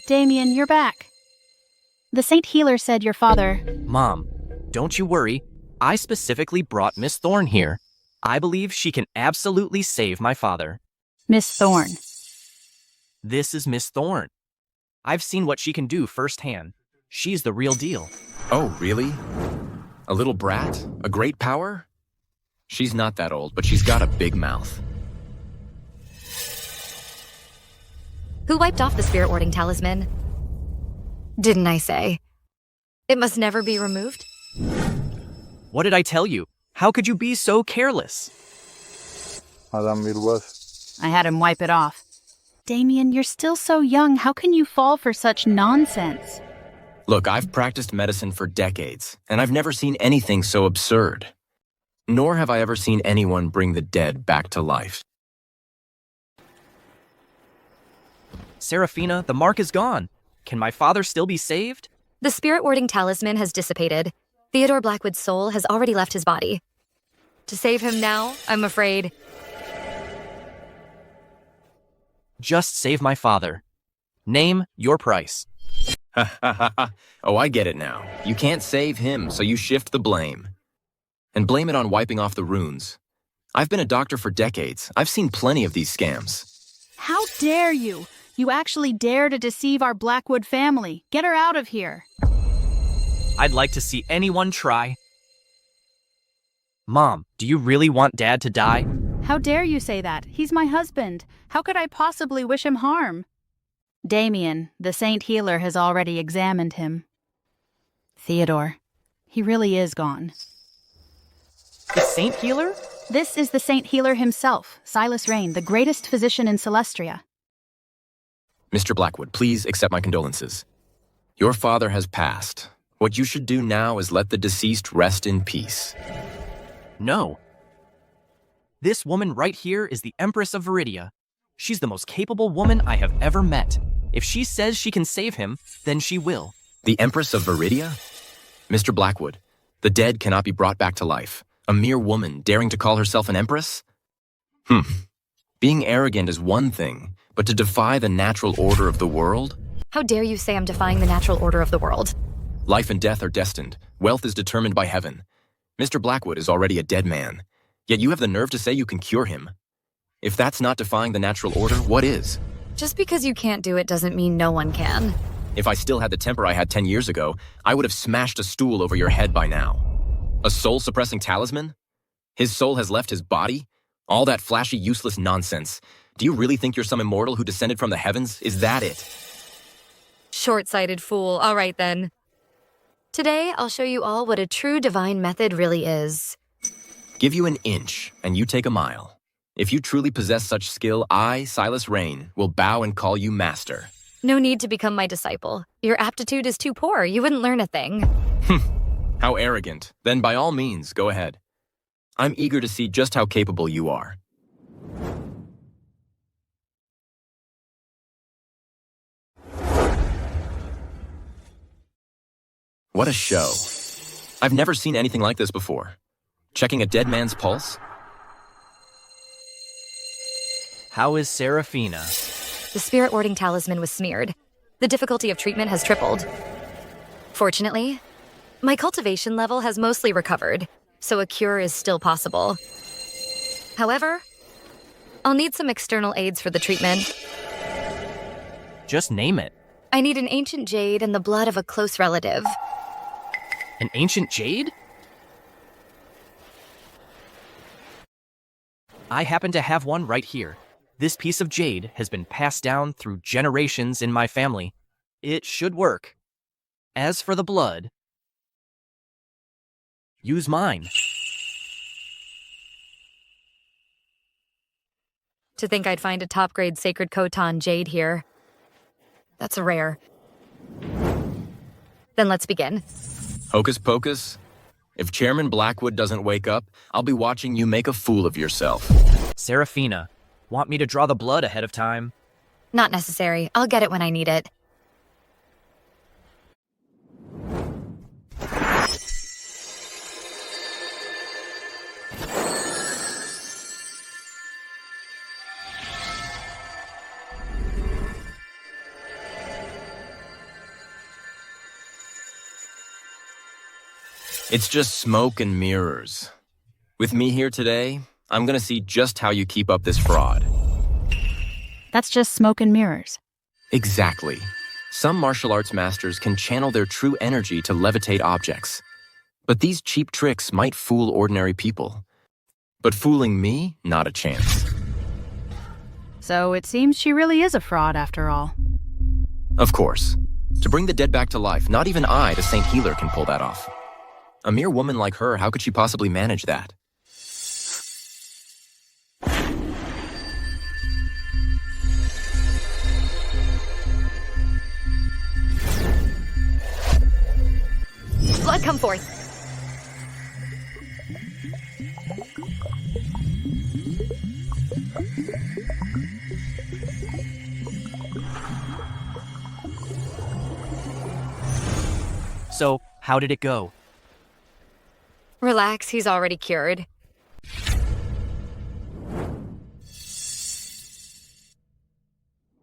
Damien, you're back. The Saint Healer said your father... Mom, don't you worry. I specifically brought Miss Thorne here. I believe she can absolutely save my father. Miss Thorne. This is Miss Thorne. I've seen what she can do firsthand. She's the real deal. Oh, really? A little brat? A great power? She's not that old, but she's got a big mouth. Who wiped off the spirit warding talisman? Didn't I say? It must never be removed? What did I tell you? How could you be so careless? Madam, it was. I had him wipe it off. Damien, you're still so young. How can you fall for such nonsense? Look, I've practiced medicine for decades, and I've never seen anything so absurd. Nor have I ever seen anyone bring the dead back to life. Seraphina, the mark is gone. Can my father still be saved? The spirit warding talisman has dissipated. Theodore Blackwood's soul has already left his body. To save him now, I'm afraid... Just save my father. Name your price. Oh, I get it now. You can't save him, so you shift the blame. And blame it on wiping off the runes. I've been a doctor for decades. I've seen plenty of these scams. How dare you? You actually dare to deceive our Blackwood family. Get her out of here. I'd like to see anyone try. Mom, do you really want Dad to die? How dare you say that? He's my husband. How could I possibly wish him harm? Damien, the saint healer, has already examined him. Theodore, he really is gone. The saint healer? This is the saint healer himself, Silas Rain, the greatest physician in Celestria. Mr. Blackwood, please accept my condolences. Your father has passed. What you should do now is let the deceased rest in peace. No. This woman right here is the Empress of Viridia. She's the most capable woman I have ever met. If she says she can save him, then she will. The Empress of Viridia? Mr. Blackwood, the dead cannot be brought back to life. A mere woman daring to call herself an empress? Being arrogant is one thing, but to defy the natural order of the world? How dare you say I'm defying the natural order of the world? Life and death are destined. Wealth is determined by heaven. Mr. Blackwood is already a dead man, yet you have the nerve to say you can cure him. If that's not defying the natural order, what is? Just because you can't do it doesn't mean no one can. If I still had the temper I had 10 years ago, I would have smashed a stool over your head by now. A soul-suppressing talisman? His soul has left his body? All that flashy, useless nonsense. Do you really think you're some immortal who descended from the heavens? Is that it? Short-sighted fool. All right, then. Today, I'll show you all what a true divine method really is. Give you an inch, and you take a mile. If you truly possess such skill, I, Silas Rain, will bow and call you master. No need to become my disciple. Your aptitude is too poor. You wouldn't learn a thing. How arrogant. Then by all means, go ahead. I'm eager to see just how capable you are. What a show. I've never seen anything like this before. Checking a dead man's pulse? How is Seraphina? The spirit warding talisman was smeared. The difficulty of treatment has tripled. Fortunately, my cultivation level has mostly recovered, so a cure is still possible. However, I'll need some external aids for the treatment. Just name it. I need an ancient jade and the blood of a close relative. An ancient jade? I happen to have one right here. This piece of jade has been passed down through generations in my family. It should work. As for the blood, use mine. To think I'd find a top-grade sacred Khotan jade here. That's rare. Then let's begin. Hocus pocus? If Chairman Blackwood doesn't wake up, I'll be watching you make a fool of yourself. Seraphina, want me to draw the blood ahead of time? Not necessary. I'll get it when I need it. It's just smoke and mirrors. With me here today, I'm gonna see just how you keep up this fraud. That's just smoke and mirrors. Exactly. Some martial arts masters can channel their true energy to levitate objects. But these cheap tricks might fool ordinary people. But fooling me, not a chance. So it seems she really is a fraud after all. Of course. To bring the dead back to life, not even I, the Saint Healer, can pull that off. A mere woman like her, how could she possibly manage that? Blood come forth. So, how did it go? Relax, he's already cured.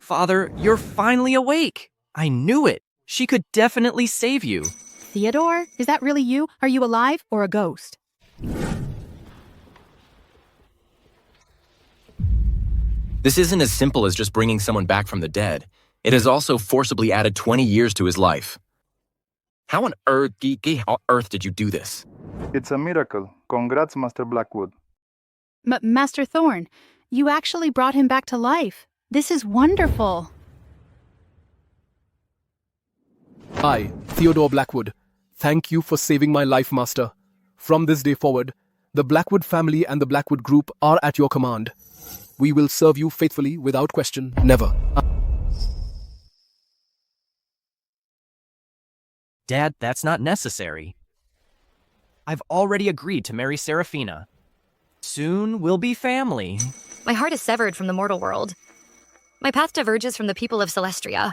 Father, you're finally awake. I knew it. She could definitely save you. Theodore? Is that really you? Are you alive or a ghost? This isn't as simple as just bringing someone back from the dead. It has also forcibly added 20 years to his life. How on earth did you do this? It's a miracle. Congrats, Master Blackwood. Master Thorn, you actually brought him back to life. This is wonderful. I, Theodore Blackwood, thank you for saving my life, Master. From this day forward, the Blackwood family and the Blackwood group are at your command. We will serve you faithfully without question, never. Dad, that's not necessary. I've already agreed to marry Seraphina. Soon we'll be family. My heart is severed from the mortal world. My path diverges from the people of Celestria.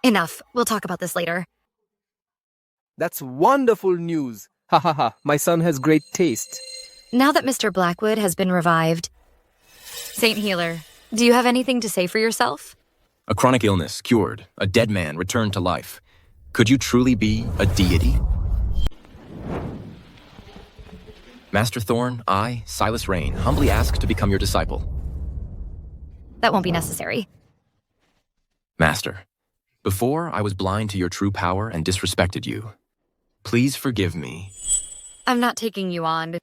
Enough. We'll talk about this later. That's wonderful news. Ha ha ha, my son has great taste. Now that Mr. Blackwood has been revived, Saint Healer, do you have anything to say for yourself? A chronic illness cured, a dead man returned to life. Could you truly be a deity? Master Thorn, I, Silas Rain, humbly ask to become your disciple. That won't be necessary. Master, before I was blind to your true power and disrespected you. Please forgive me. I'm not taking you on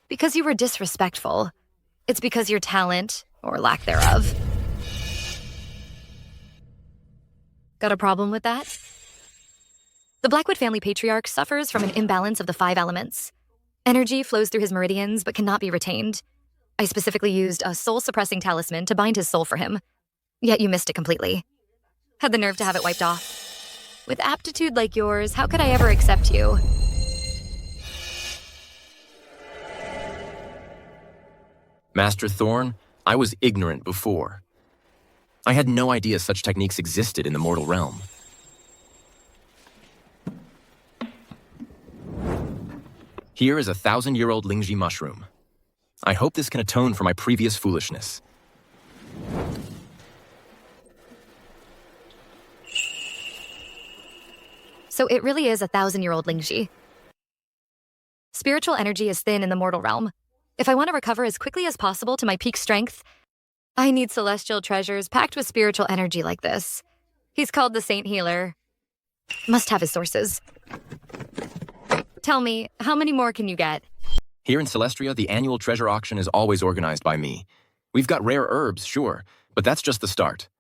because you were disrespectful. It's because your talent, or lack thereof. Got a problem with that? The Blackwood family patriarch suffers from an imbalance of the 5 elements. Energy flows through his meridians but cannot be retained. I specifically used a soul-suppressing talisman to bind his soul for him. Yet you missed it completely. Had the nerve to have it wiped off. With aptitude like yours, how could I ever accept you? Master Thorn, I was ignorant before. I had no idea such techniques existed in the mortal realm. Here is a 1,000-year-old Lingji mushroom. I hope this can atone for my previous foolishness. So it really is a 1,000-year-old Lingji. Spiritual energy is thin in the mortal realm. If I want to recover as quickly as possible to my peak strength, I need celestial treasures packed with spiritual energy like this. He's called the Saint Healer. Must have his sources. Tell me, how many more can you get? Here in Celestria, the annual treasure auction is always organized by me. We've got rare herbs, sure, but that's just the start.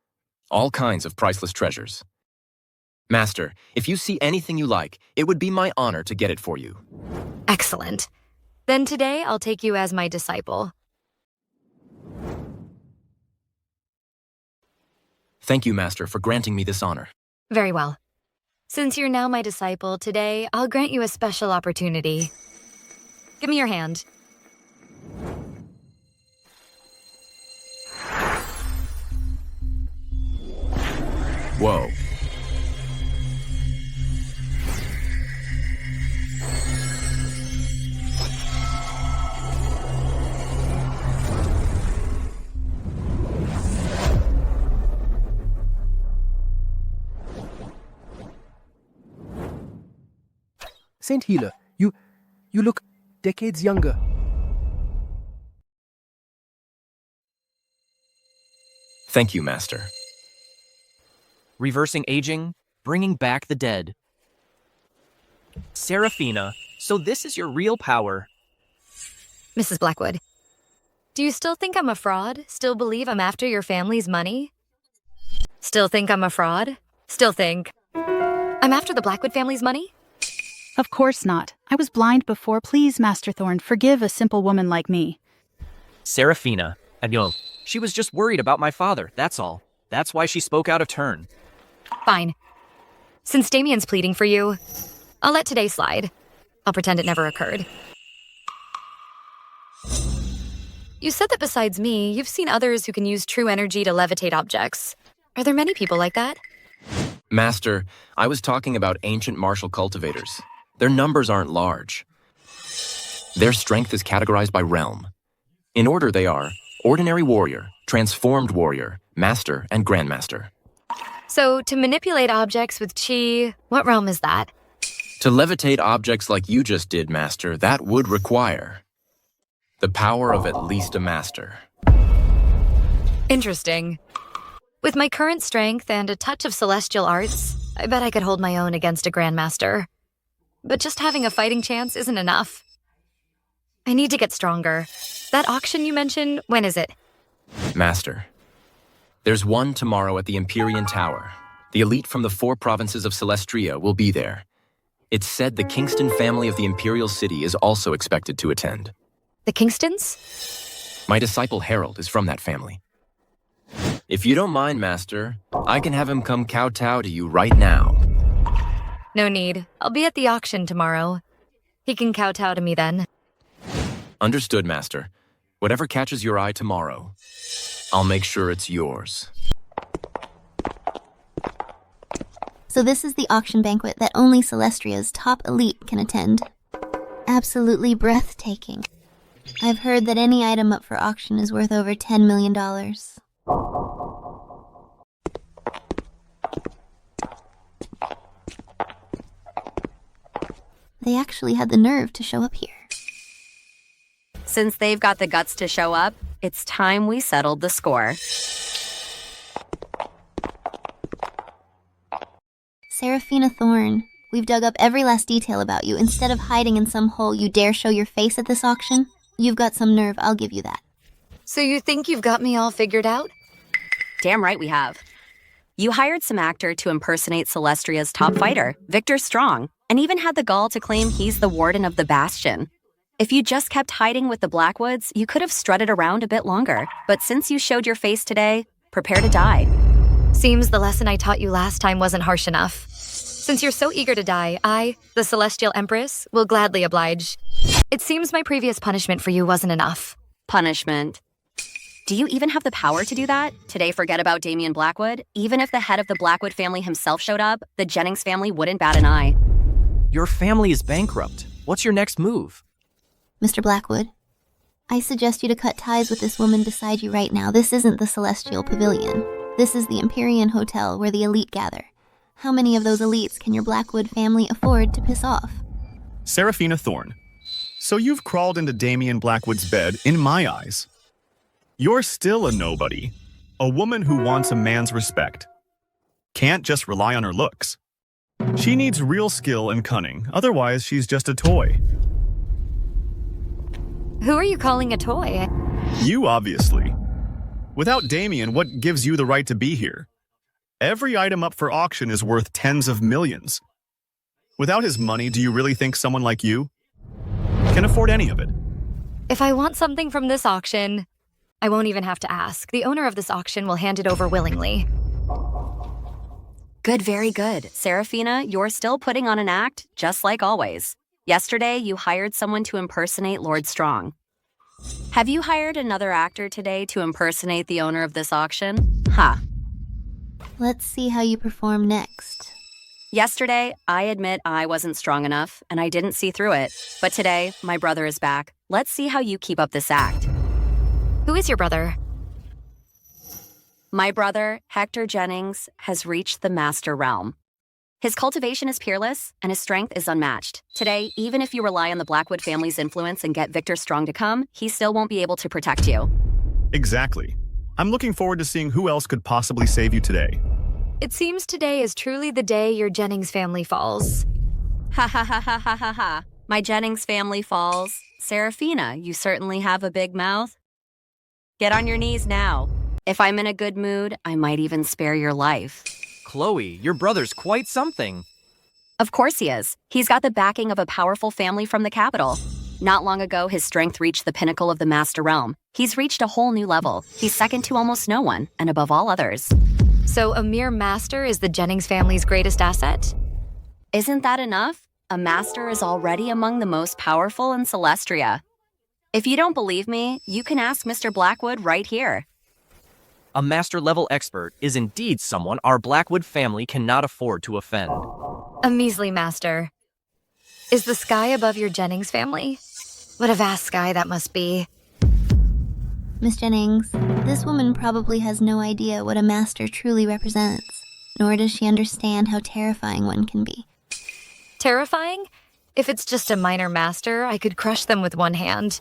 All kinds of priceless treasures. Master, if you see anything you like, it would be my honor to get it for you. Excellent. Then today, I'll take you as my disciple. Thank you, Master, for granting me this honor. Very well. Since you're now my disciple, today, I'll grant you a special opportunity. Give me your hand. Whoa. Saint Healer, you look decades younger. Thank you, Master. Reversing aging, bringing back the dead. Seraphina, so this is your real power. Mrs. Blackwood, do you still think I'm a fraud? Still believe I'm after your family's money? Still think I'm a fraud? Still think I'm after the Blackwood family's money? Of course not. I was blind before. Please, Master Thorn, forgive a simple woman like me. Seraphina, adieu. She was just worried about my father, that's all. That's why she spoke out of turn. Fine. Since Damien's pleading for you, I'll let today slide. I'll pretend it never occurred. You said that besides me, you've seen others who can use true energy to levitate objects. Are there many people like that? Master, I was talking about ancient martial cultivators. Their numbers aren't large. Their strength is categorized by realm. In order they are ordinary warrior, transformed warrior, master, and grandmaster. So, to manipulate objects with chi, what realm is that? To levitate objects like you just did, Master, that would require the power of at least a master. Interesting. With my current strength and a touch of celestial arts, I bet I could hold my own against a Grandmaster. But just having a fighting chance isn't enough. I need to get stronger. That auction you mentioned, when is it? Master, there's one tomorrow at the Empyrean Tower. The elite from the 4 provinces of Celestria will be there. It's said the Kingston family of the Imperial City is also expected to attend. The Kingstons? My disciple Harold is from that family. If you don't mind, Master, I can have him come kowtow to you right now. No need. I'll be at the auction tomorrow. He can kowtow to me then. Understood, Master. Whatever catches your eye tomorrow, I'll make sure it's yours. So this is the auction banquet that only Celestria's top elite can attend. Absolutely breathtaking. I've heard that any item up for auction is worth over $10 million. They actually had the nerve to show up here. Since they've got the guts to show up, it's time we settled the score. Seraphina Thorne, we've dug up every last detail about you. Instead of hiding in some hole, you dare show your face at this auction? You've got some nerve, I'll give you that. So you think you've got me all figured out? Damn right we have. You hired some actor to impersonate Celestria's top fighter, Victor Strong, and even had the gall to claim he's the warden of the Bastion. If you just kept hiding with the Blackwoods, you could have strutted around a bit longer. But since you showed your face today, prepare to die. Seems the lesson I taught you last time wasn't harsh enough. Since you're so eager to die, I, the Celestial Empress, will gladly oblige. It seems my previous punishment for you wasn't enough. Punishment. Do you even have the power to do that? Today, forget about Damien Blackwood. Even if the head of the Blackwood family himself showed up, the Jennings family wouldn't bat an eye. Your family is bankrupt. What's your next move? Mr. Blackwood, I suggest you to cut ties with this woman beside you right now. This isn't the Celestial Pavilion. This is the Empyrean Hotel where the elite gather. How many of those elites can your Blackwood family afford to piss off? Seraphina Thorne, so you've crawled into Damien Blackwood's bed in my eyes. You're still a nobody. A woman who wants a man's respect. Can't just rely on her looks. She needs real skill and cunning, otherwise she's just a toy. Who are you calling a toy? You, obviously. Without Damien, what gives you the right to be here? Every item up for auction is worth tens of millions. Without his money, do you really think someone like you can afford any of it? If I want something from this auction, I won't even have to ask. The owner of this auction will hand it over willingly. Good, very good. Seraphina, you're still putting on an act, just like always. Yesterday, you hired someone to impersonate Lord Strong. Have you hired another actor today to impersonate the owner of this auction? Ha. Let's see how you perform next. Yesterday, I admit I wasn't strong enough, and I didn't see through it. But today, my brother is back. Let's see how you keep up this act. Who is your brother? My brother, Hector Jennings, has reached the Master Realm. His cultivation is peerless, and his strength is unmatched. Today, even if you rely on the Blackwood family's influence and get Victor Strong to come, he still won't be able to protect you. Exactly. I'm looking forward to seeing who else could possibly save you today. It seems today is truly the day your Jennings family falls. Ha ha ha ha ha ha ha. My Jennings family falls. Seraphina, you certainly have a big mouth. Get on your knees now. If I'm in a good mood, I might even spare your life. Chloe, your brother's quite something. Of course he is. He's got the backing of a powerful family from the capital. Not long ago, his strength reached the pinnacle of the Master Realm. He's reached a whole new level. He's second to almost no one, and above all others. So a mere master is the Jennings family's greatest asset? Isn't that enough? A master is already among the most powerful in Celestria. If you don't believe me, you can ask Mr. Blackwood right here. A master-level expert is indeed someone our Blackwood family cannot afford to offend. A measly master. Is the sky above your Jennings family? What a vast sky that must be. Miss Jennings, this woman probably has no idea what a master truly represents. nor does she understand how terrifying one can be. Terrifying? If it's just a minor master, I could crush them with one hand.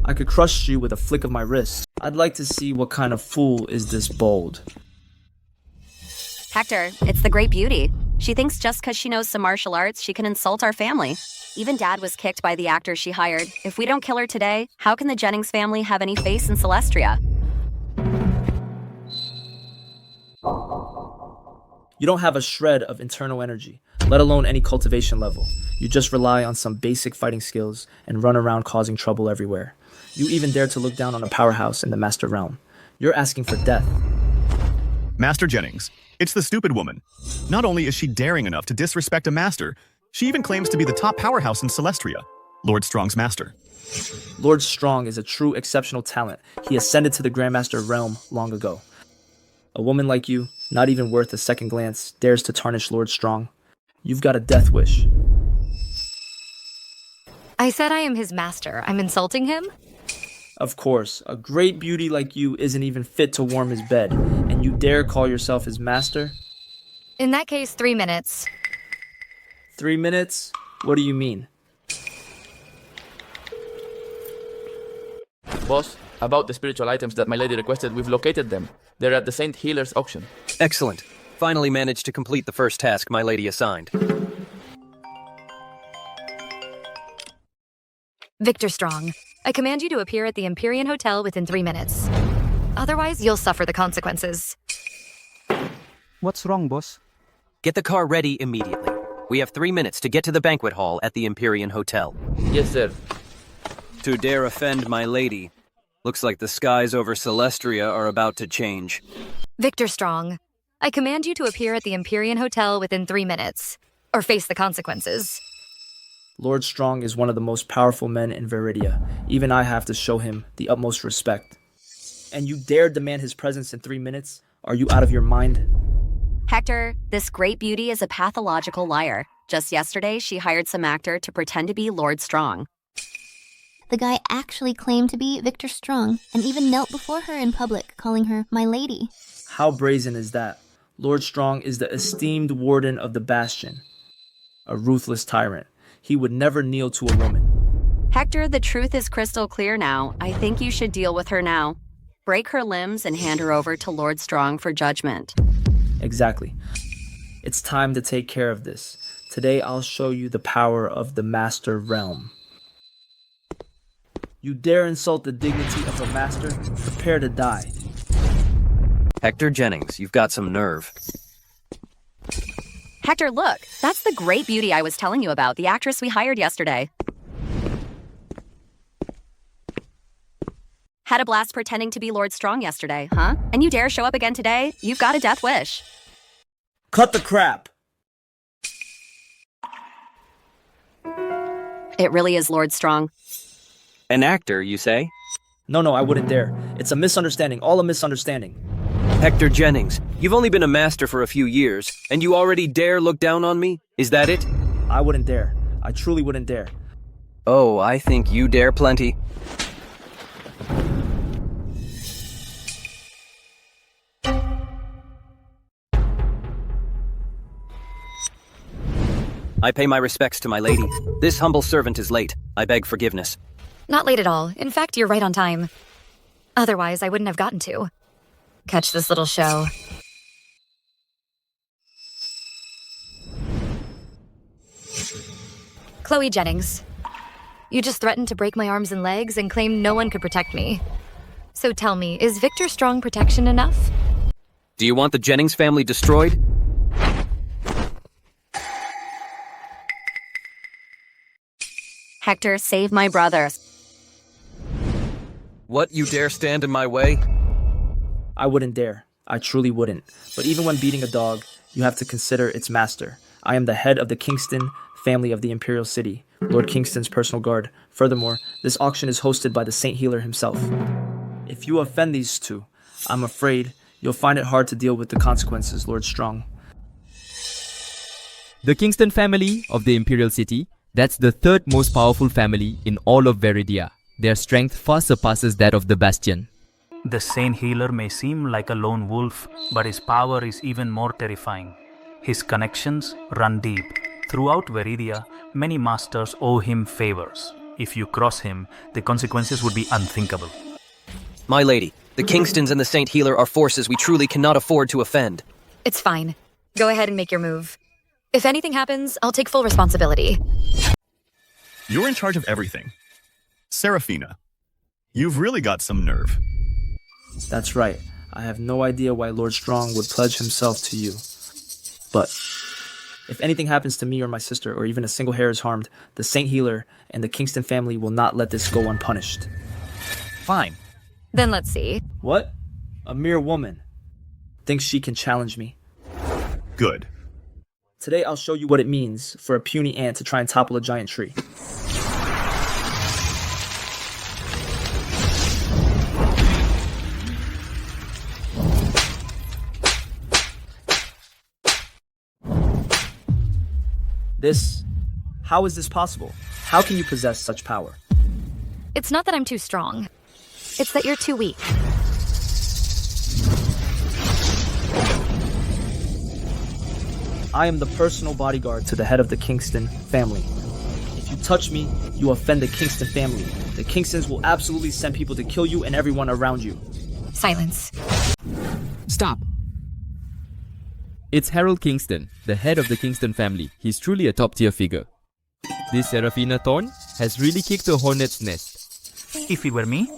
I could crush you with a flick of my wrist. I'd like to see what kind of fool is this bold. Hector, it's the Great Beauty. She thinks just because she knows some martial arts, she can insult our family. Even Dad was kicked by the actor she hired. If we don't kill her today, how can the Jennings family have any face in Celestria? You don't have a shred of internal energy, let alone any cultivation level. You just rely on some basic fighting skills and run around causing trouble everywhere. You even dare to look down on a powerhouse in the Master Realm. You're asking for death. Master Jennings, it's the stupid woman. Not only is she daring enough to disrespect a master, she even claims to be the top powerhouse in Celestria, Lord Strong's master. Lord Strong is a true exceptional talent. He ascended to the Grandmaster realm long ago. A woman like you, not even worth a second glance, dares to tarnish Lord Strong. You've got a death wish. I said I am his master. I'm insulting him? Of course, a great beauty like you isn't even fit to warm his bed, and you dare call yourself his master? In that case, 3 minutes. 3 minutes? What do you mean? Boss, about the spiritual items that my lady requested, we've located them. They're at the Saint Healer's auction. Excellent. Finally managed to complete the first task my lady assigned. Victor Strong, I command you to appear at the Empyrean Hotel within 3 minutes. Otherwise, you'll suffer the consequences. What's wrong, boss? Get the car ready immediately. We have 3 minutes to get to the banquet hall at the Empyrean Hotel. Yes, sir. To dare offend my lady. Looks like the skies over Celestria are about to change. Victor Strong, I command you to appear at the Empyrean Hotel within 3 minutes, or face the consequences. Lord Strong is one of the most powerful men in Viridia. Even I have to show him the utmost respect. And you dare demand his presence in 3 minutes? Are you out of your mind? Hector, this Great Beauty is a pathological liar. Just yesterday, she hired some actor to pretend to be Lord Strong. The guy actually claimed to be Victor Strong, and even knelt before her in public, calling her my lady. How brazen is that? Lord Strong is the esteemed warden of the Bastion. A ruthless tyrant. He would never kneel to a woman. Hector, the truth is crystal clear now. I think you should deal with her now. Break her limbs and hand her over to Lord Strong for judgment. Exactly. It's time to take care of this. Today I'll show you the power of the Master Realm. You dare insult the dignity of a master? Prepare to die. Hector Jennings, you've got some nerve. Hector, look! That's the Great Beauty I was telling you about, the actress we hired yesterday. Had a blast pretending to be Lord Strong yesterday, huh? And you dare show up again today? You've got a death wish. Cut the crap! It really is Lord Strong. An actor, you say? No, I wouldn't dare. It's a misunderstanding, all a misunderstanding. Hector Jennings, you've only been a master for a few years, and you already dare look down on me? Is that it? I wouldn't dare. I truly wouldn't dare. Oh, I think you dare plenty. I pay my respects to my lady. This humble servant is late. I beg forgiveness. Not late at all. In fact, you're right on time. Otherwise, I wouldn't have gotten to catch this little show. Chloe Jennings, you just threatened to break my arms and legs and claimed no one could protect me. So tell me, is Victor Strong protection enough? Do you want the Jennings family destroyed? Hector, save my brother. What, you dare stand in my way? I wouldn't dare. I truly wouldn't. But even when beating a dog, you have to consider its master. I am the head of the Kingston family of the Imperial City, Lord Kingston's personal guard. Furthermore, this auction is hosted by the Saint Healer himself. If you offend these two, I'm afraid you'll find it hard to deal with the consequences, Lord Strong. The Kingston family of the Imperial City, that's the third most powerful family in all of Viridia. Their strength far surpasses that of the Bastion. The Saint Healer may seem like a lone wolf, but his power is even more terrifying. His connections run deep. Throughout Veridia, many masters owe him favors. If you cross him, the consequences would be unthinkable. My lady, the Kingstons and the Saint Healer are forces we truly cannot afford to offend. It's fine. Go ahead and make your move. If anything happens, I'll take full responsibility. You're in charge of everything. Seraphina, you've really got some nerve. That's right. I have no idea why Lord Strong would pledge himself to you. But if anything happens to me or my sister, or even a single hair is harmed, the Saint Healer and the Kingston family will not let this go unpunished. Fine. Then let's see. What? A mere woman thinks she can challenge me. Good. Today I'll show you what it means for a puny ant to try and topple a giant tree. How is this possible? How can you possess such power? It's not that I'm too strong. It's that you're too weak. I am the personal bodyguard to the head of the Kingston family. If you touch me, you offend the Kingston family. The Kingstons will absolutely send people to kill you and everyone around you. Silence. Stop. It's Harold Kingston, the head of the Kingston family. He's truly a top-tier figure. This Seraphina Thorn has really kicked a hornet's nest. If it were me,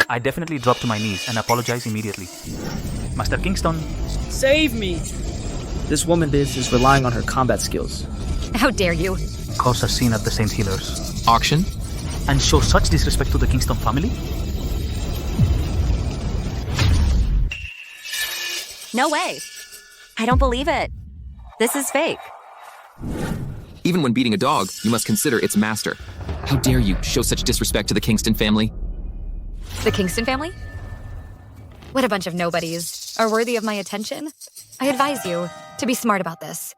I'd definitely drop to my knees and apologize immediately. Master Kingston. Save me! This woman is relying on her combat skills. How dare you? Cause a scene at the Saint Healer's Auction? and show such disrespect to the Kingston family? No way. I don't believe it. This is fake. Even when beating a dog, you must consider its master. How dare you show such disrespect to the Kingston family? The Kingston family? What a bunch of nobodies. Are worthy of my attention? I advise you to be smart about this.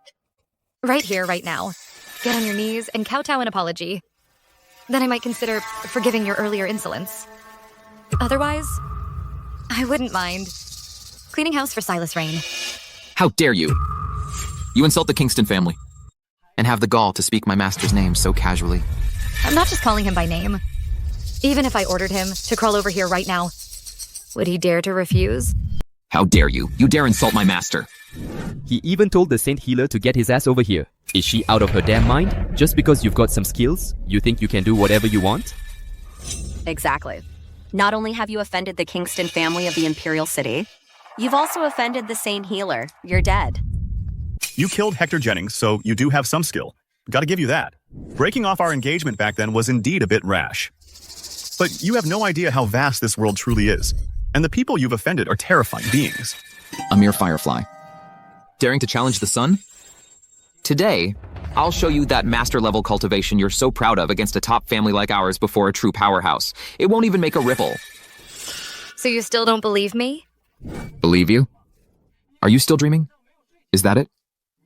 Right here, right now. Get on your knees and kowtow an apology. Then I might consider forgiving your earlier insolence. Otherwise, I wouldn't mind cleaning house for Silas Rain. How dare you? You insult the Kingston family and have the gall to speak my master's name so casually. I'm not just calling him by name. Even if I ordered him to crawl over here right now, would he dare to refuse? How dare you? You dare insult my master. He even told the Saint Healer to get his ass over here. Is she out of her damn mind? Just because you've got some skills, you think you can do whatever you want? Exactly. Not only have you offended the Kingston family of the Imperial City, you've also offended the Saint Healer. You're dead. You killed Hector Jennings, so you do have some skill. Gotta give you that. Breaking off our engagement back then was indeed a bit rash. But you have no idea how vast this world truly is. And the people you've offended are terrifying beings. A mere firefly. Daring to challenge the sun? Today, I'll show you that master-level cultivation you're so proud of against a top family like ours before a true powerhouse. It won't even make a ripple. So you still don't believe me? Believe you? Are you still dreaming? Is that it?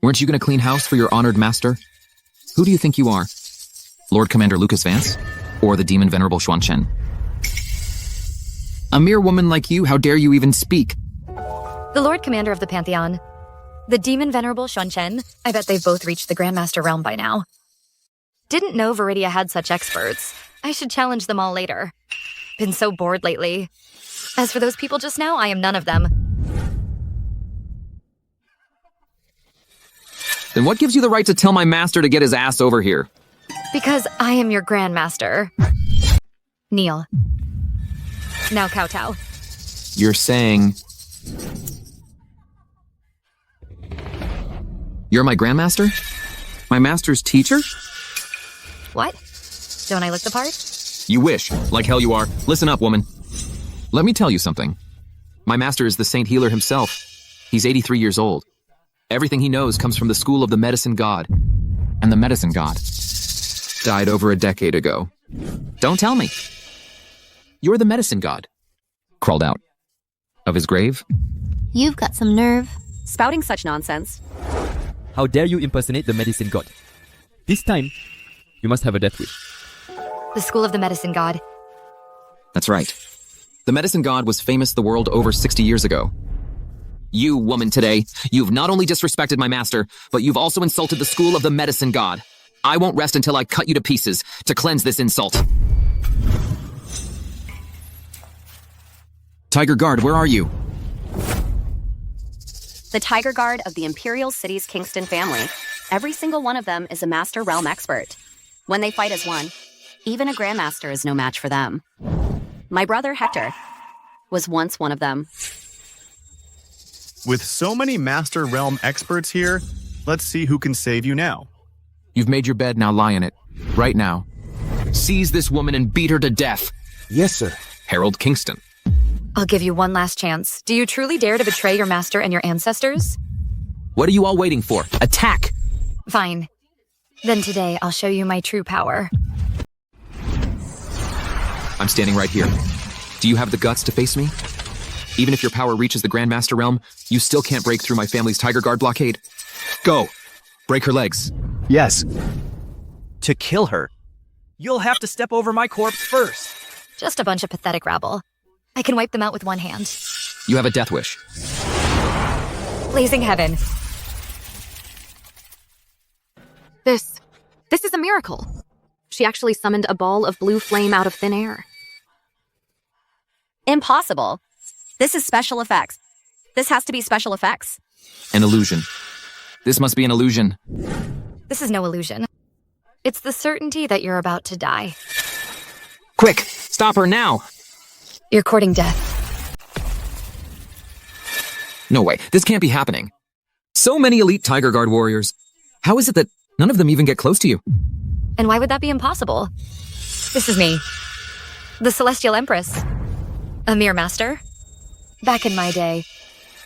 Weren't you going to clean house for your honored master? Who do you think you are? Lord Commander Lucas Vance? Or the demon venerable Xu Qiang? A mere woman like you, how dare you even speak? The Lord Commander of the Pantheon. The demon venerable Xu Qiang. I bet they've both reached the Grandmaster realm by now. Didn't know Veridia had such experts. I should challenge them all later. Been so bored lately. As for those people just now, I am none of them. Then what gives you the right to tell my master to get his ass over here? Because I am your Grandmaster. Kneel. Now kowtow. You're saying... You're my Grandmaster? My master's teacher? What? Don't I look the part? You wish. Like hell you are. Listen up, woman. Let me tell you something. My master is the Saint Healer himself. He's 83 years old. Everything he knows comes from the school of the medicine god. And the medicine god died over a decade ago. Don't tell me. You're the medicine god. Crawled out of his grave. You've got some nerve. Spouting such nonsense. How dare you impersonate the medicine god? This time, you must have a death wish. The school of the medicine god. That's right. The medicine god was famous the world over 60 years ago. You, woman, today, you've not only disrespected my master, but you've also insulted the school of the medicine god. I won't rest until I cut you to pieces to cleanse this insult. Tiger Guard, where are you? The Tiger Guard of the Imperial City's Kingston family. Every single one of them is a Master Realm expert. When they fight as one, even a Grandmaster is no match for them. My brother, Hector, was once one of them. With so many Master Realm experts here, let's see who can save you now. You've made your bed, now lie in it. Right now. Seize this woman and beat her to death. Yes, sir. Harold Kingston. I'll give you one last chance. Do you truly dare to betray your master and your ancestors? What are you all waiting for? Attack! Fine. Then today I'll show you my true power. I'm standing right here. Do you have the guts to face me? Even if your power reaches the Grandmaster realm, you still can't break through my family's Tiger Guard blockade. Go! Break her legs. Yes. To kill her, you'll have to step over my corpse first. Just a bunch of pathetic rabble. I can wipe them out with one hand. You have a death wish. Blazing heaven. This is a miracle. She actually summoned a ball of blue flame out of thin air. Impossible. This is special effects. This has to be special effects. An illusion. This must be an illusion. This is no illusion. It's the certainty that you're about to die. Quick! Stop her now! You're courting death. No way. This can't be happening. So many elite Tiger Guard warriors. How is it that none of them even get close to you? And why would that be impossible? This is me. The Celestial Empress. A mere master. Back in my day,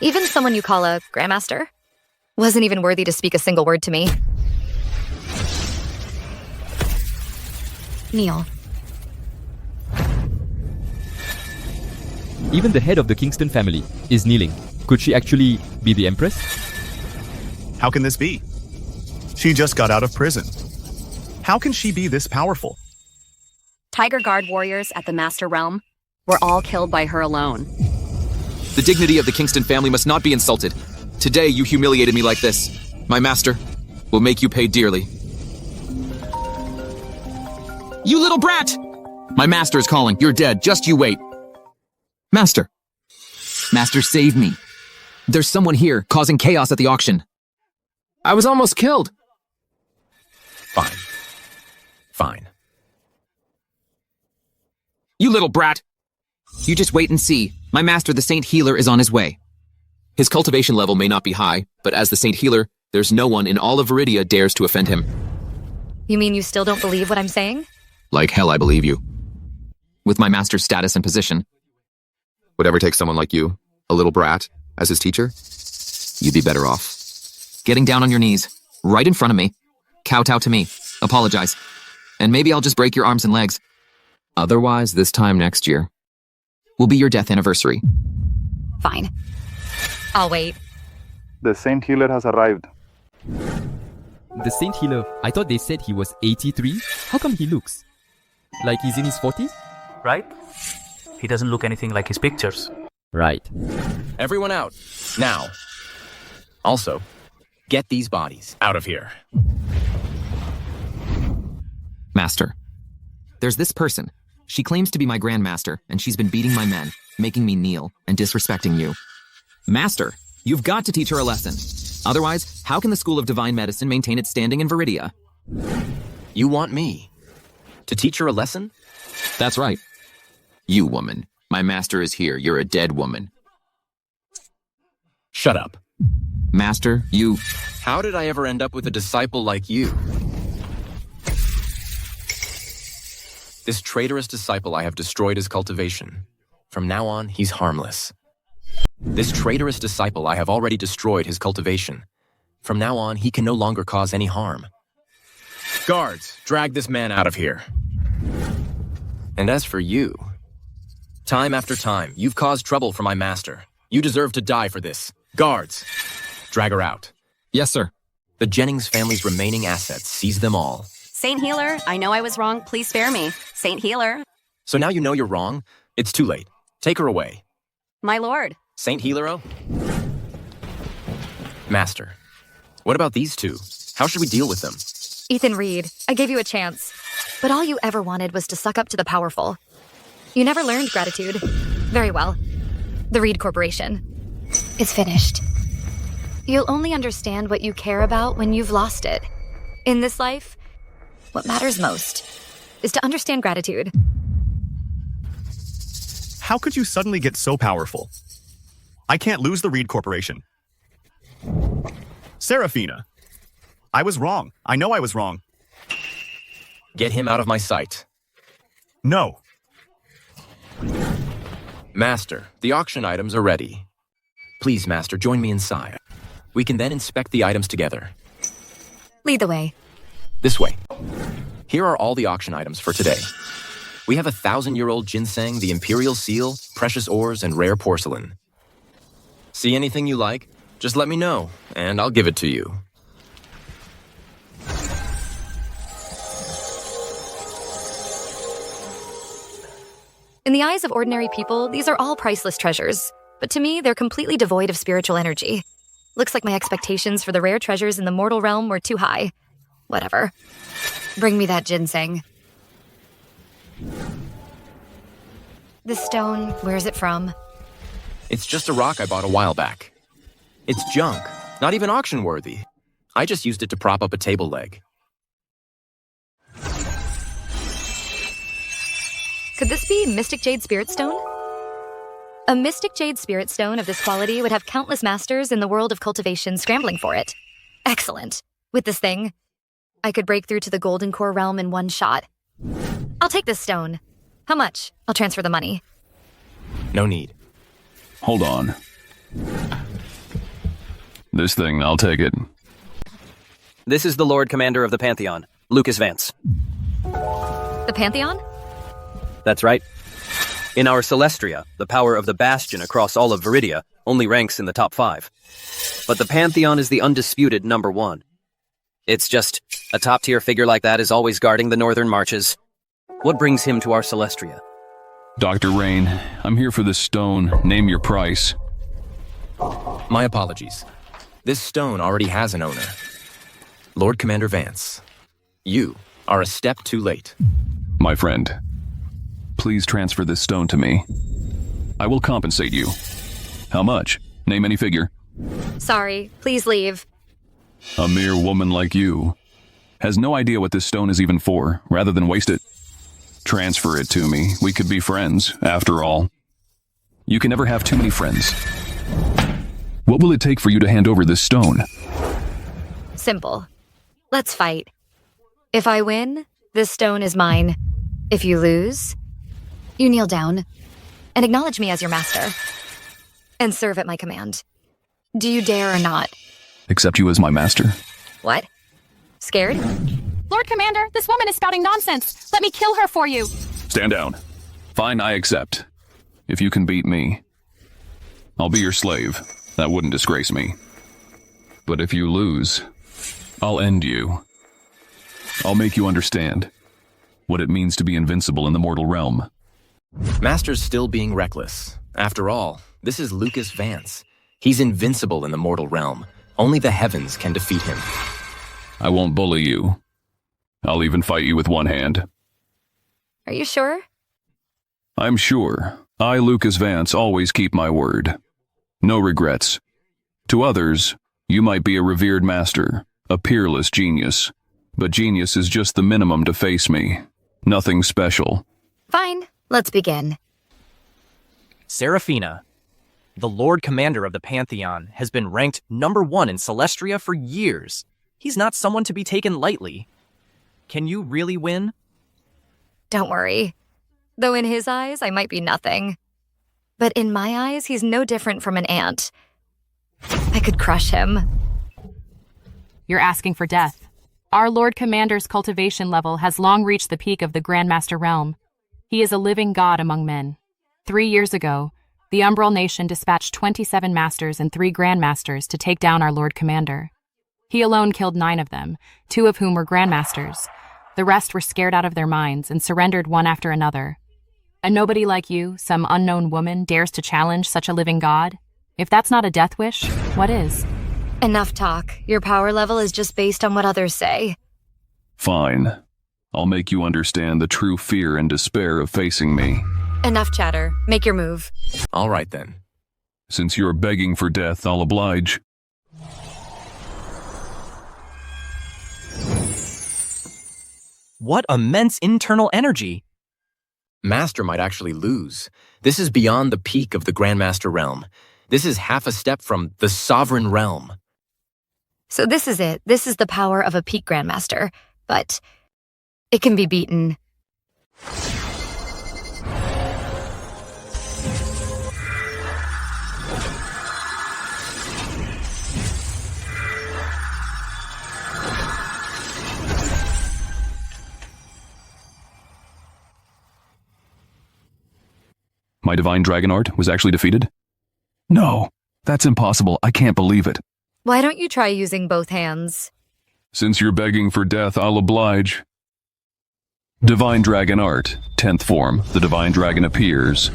even someone you call a Grandmaster wasn't even worthy to speak a single word to me. Kneel. Even the head of the Kingston family is kneeling. Could she actually be the Empress? How can this be? She just got out of prison. How can she be this powerful? Tiger Guard warriors at the Master Realm were all killed by her alone. The dignity of the Kingston family must not be insulted. Today you humiliated me like this. My master will make you pay dearly. You little brat! My master is calling. You're dead. Just you wait. Master. Master, save me. There's someone here causing chaos at the auction. I was almost killed. Fine. Fine. You little brat. You just wait and see. My master, the Saint Healer, is on his way. His cultivation level may not be high, but as the Saint Healer, there's no one in all of Viridia dares to offend him. You mean you still don't believe what I'm saying? Like hell, I believe you. With my master's status and position. Would ever take someone like you, a little brat, as his teacher? You'd be better off. Getting down on your knees, right in front of me. Kowtow to me. Apologize. And maybe I'll just break your arms and legs. Otherwise, this time next year will be your death anniversary. Fine. I'll wait. The Saint Healer has arrived. The Saint Healer, I thought they said he was 83. How come he looks like he's in his 40s? Right? He doesn't look anything like his pictures. Right. Everyone out. Now. Also, get these bodies out of here. Master, there's this person. She claims to be my Grandmaster, and she's been beating my men, making me kneel, and disrespecting you. Master, you've got to teach her a lesson. Otherwise, how can the School of Divine Medicine maintain its standing in Viridia? You want me to teach her a lesson? That's right. You, woman. My master is here. You're a dead woman. Shut up. Master, you... How did I ever end up with a disciple like you? This traitorous disciple, I have destroyed his cultivation. From now on, he's harmless. This traitorous disciple, I have already destroyed his cultivation. From now on, he can no longer cause any harm. Guards, drag this man out of here. And as for you, time after time, you've caused trouble for my master. You deserve to die for this. Guards, drag her out. Yes, sir. The Jennings family's remaining assets, seize them all. Saint Healer, I know I was wrong. Please spare me. Saint Healer. So now you know you're wrong? It's too late. Take her away. My lord. Saint Hilaro? Master, what about these two? How should we deal with them? Ethan Reed, I gave you a chance. But all you ever wanted was to suck up to the powerful. You never learned gratitude. Very well. The Reed Corporation. It's finished. You'll only understand what you care about when you've lost it. In this life, what matters most is to understand gratitude. How could you suddenly get so powerful? I can't lose the Reed Corporation. Seraphina, I was wrong. I know I was wrong. Get him out of my sight. No. Master, the auction items are ready. Please, Master, join me inside. We can then inspect the items together. Lead the way. This way. Here are all the auction items for today. We have 1,000-year-old ginseng, the imperial seal, precious ores, and rare porcelain. See anything you like? Just let me know, and I'll give it to you. In the eyes of ordinary people, these are all priceless treasures. But to me, they're completely devoid of spiritual energy. Looks like my expectations for the rare treasures in the mortal realm were too high. Whatever. Bring me that ginseng. This stone, where's it from? It's just a rock I bought a while back. It's junk, not even auction-worthy. I just used it to prop up a table leg. Could this be Mystic Jade Spirit Stone? A Mystic Jade Spirit Stone of this quality would have countless masters in the world of cultivation scrambling for it. Excellent. With this thing, I could break through to the Golden Core realm in one shot. I'll take this stone. How much? I'll transfer the money. No need. Hold on. This thing, I'll take it. This is the Lord Commander of the Pantheon, Lucas Vance. The Pantheon? That's right. In our Celestria, the power of the Bastion across all of Viridia only ranks in the top 5. But the Pantheon is the undisputed number 1. It's just, a top-tier figure like that is always guarding the northern marches. What brings him to our Celestria? Dr. Rain, I'm here for this stone. Name your price. My apologies. This stone already has an owner. Lord Commander Vance, you are a step too late. My friend, please transfer this stone to me. I will compensate you. How much? Name any figure. Sorry, please leave. A mere woman like you has no idea what this stone is even for, rather than waste it. Transfer it to me. We could be friends, after all. You can never have too many friends. What will it take for you to hand over this stone? Simple. Let's fight. If I win, this stone is mine. If you lose, you kneel down and acknowledge me as your master and serve at my command. Do you dare or not? Accept you as my master? What? Scared? Lord Commander, this woman is spouting nonsense. Let me kill her for you. Stand down. Fine, I accept. If you can beat me, I'll be your slave. That wouldn't disgrace me. But if you lose, I'll end you. I'll make you understand what it means to be invincible in the mortal realm. Master's still being reckless. After all, this is Lucas Vance. He's invincible in the mortal realm. Only the heavens can defeat him. I won't bully you. I'll even fight you with one hand. Are you sure? I'm sure. I, Lucas Vance, always keep my word. No regrets. To others, you might be a revered master, a peerless genius. But genius is just the minimum to face me. Nothing special. Fine, let's begin. Seraphina, the Lord Commander of the Pantheon, has been ranked number 1 in Celestria for years. He's not someone to be taken lightly. Can you really win? Don't worry. Though in his eyes, I might be nothing. But in my eyes, he's no different from an ant. I could crush him. You're asking for death. Our Lord Commander's cultivation level has long reached the peak of the Grandmaster realm. He is a living god among men. 3 years ago, the Umbral Nation dispatched 27 masters and 3 grandmasters to take down our Lord Commander. He alone killed 9 of them, 2 of whom were grandmasters. The rest were scared out of their minds and surrendered one after another. And nobody like you, some unknown woman, dares to challenge such a living god? If that's not a death wish, what is? Enough talk. Your power level is just based on what others say. Fine. I'll make you understand the true fear and despair of facing me. Enough chatter. Make your move. All right then. Since you're begging for death, I'll oblige. What immense internal energy! Master might actually lose. This is beyond the peak of the Grandmaster realm. This is half a step from the sovereign realm. So this is it. This is the power of a peak Grandmaster. But it can be beaten. My divine dragon art was actually defeated? No, that's impossible. I can't believe it. Why don't you try using both hands? Since you're begging for death, I'll oblige. Divine dragon art, 10th form. The divine dragon appears.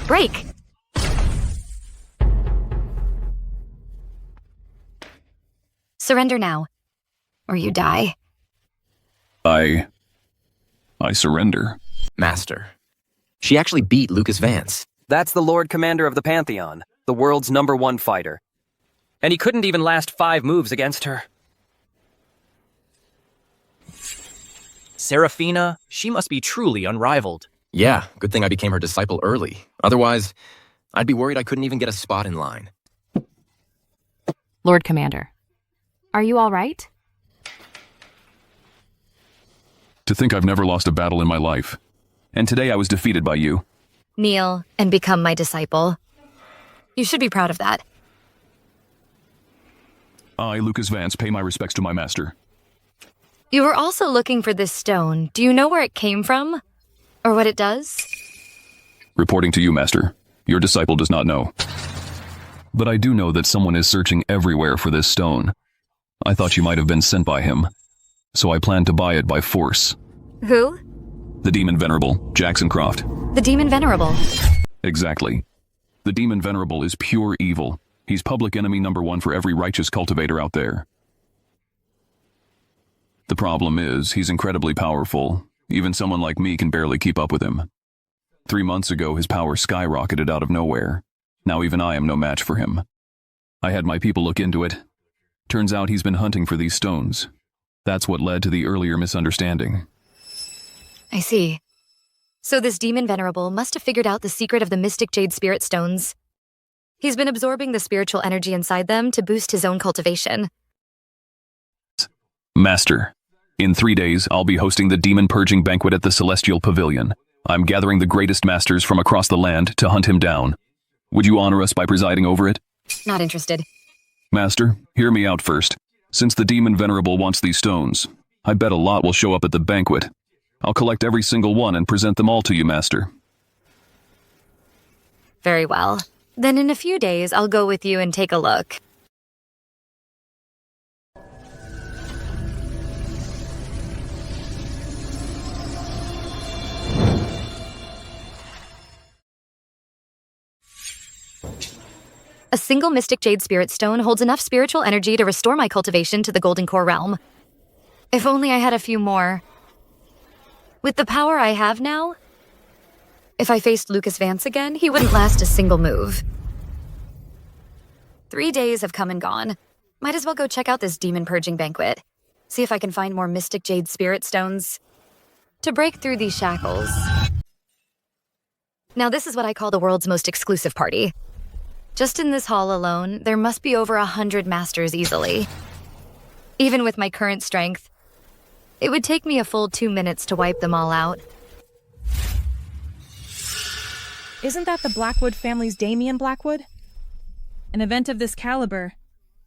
Break! Surrender now, or you die. I surrender. Master. She actually beat Lucas Vance. That's the Lord Commander of the Pantheon, the world's #1 fighter. And he couldn't even last 5 moves against her. Seraphina, she must be truly unrivaled. Yeah, good thing I became her disciple early. Otherwise, I'd be worried I couldn't even get a spot in line. Lord Commander, are you all right? To think I've never lost a battle in my life. And today I was defeated by you. Kneel and become my disciple. You should be proud of that. I, Lucas Vance, pay my respects to my master. You were also looking for this stone. Do you know where it came from? Or what it does? Reporting to you, master. Your disciple does not know. But I do know that someone is searching everywhere for this stone. I thought you might have been sent by him. So I planned to buy it by force. Who? The demon venerable, Jackson Croft. The demon venerable. Exactly. The demon venerable is pure evil. He's public enemy #1 for every righteous cultivator out there. The problem is, he's incredibly powerful. Even someone like me can barely keep up with him. 3 months ago, his power skyrocketed out of nowhere. Now even I am no match for him. I had my people look into it. Turns out he's been hunting for these stones. That's what led to the earlier misunderstanding. I see. So this demon venerable must have figured out the secret of the mystic jade spirit stones. He's been absorbing the spiritual energy inside them to boost his own cultivation. Master, in 3 days, I'll be hosting the demon purging banquet at the Celestial Pavilion. I'm gathering the greatest masters from across the land to hunt him down. Would you honor us by presiding over it? Not interested. Master, hear me out first. Since the demon venerable wants these stones, I bet a lot will show up at the banquet. I'll collect every single one and present them all to you, Master. Very well. Then in a few days, I'll go with you and take a look. A single mystic jade spirit stone holds enough spiritual energy to restore my cultivation to the golden core realm. If only I had a few more. With the power I have now, if I faced Lucas Vance again, he wouldn't last a single move. 3 days have come and gone. Might as well go check out this demon purging banquet. See if I can find more mystic jade spirit stones to break through these shackles. Now this is what I call the world's most exclusive party. Just in this hall alone, there must be over 100 masters easily. Even with my current strength, it would take me a full 2 minutes to wipe them all out. Isn't that the Blackwood family's Damien Blackwood? An event of this caliber.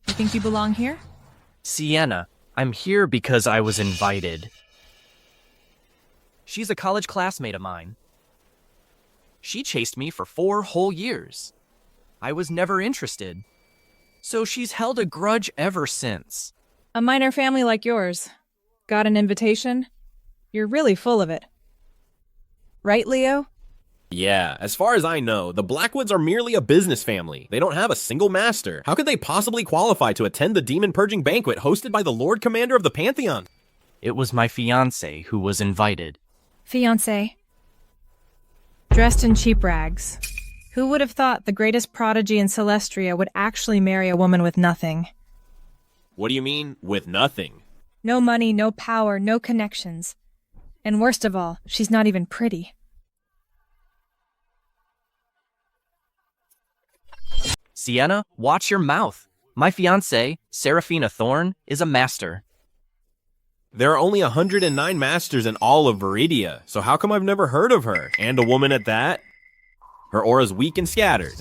You think you belong here? Sienna, I'm here because I was invited. She's a college classmate of mine. She chased me for 4 whole years. I was never interested. So she's held a grudge ever since. A minor family like yours. Got an invitation? You're really full of it. Right, Leo? Yeah, as far as I know, the Blackwoods are merely a business family. They don't have a single master. How could they possibly qualify to attend the demon purging banquet hosted by the Lord Commander of the Pantheon? It was my fiance who was invited. Fiance. Dressed in cheap rags. Who would have thought the greatest prodigy in Celestria would actually marry a woman with nothing? What do you mean, with nothing? No money, no power, no connections. And worst of all, she's not even pretty. Sienna, watch your mouth. My fiancée, Seraphina Thorne, is a master. There are only 109 masters in all of Viridia, so how come I've never heard of her? And a woman at that? Her aura's weak and scattered.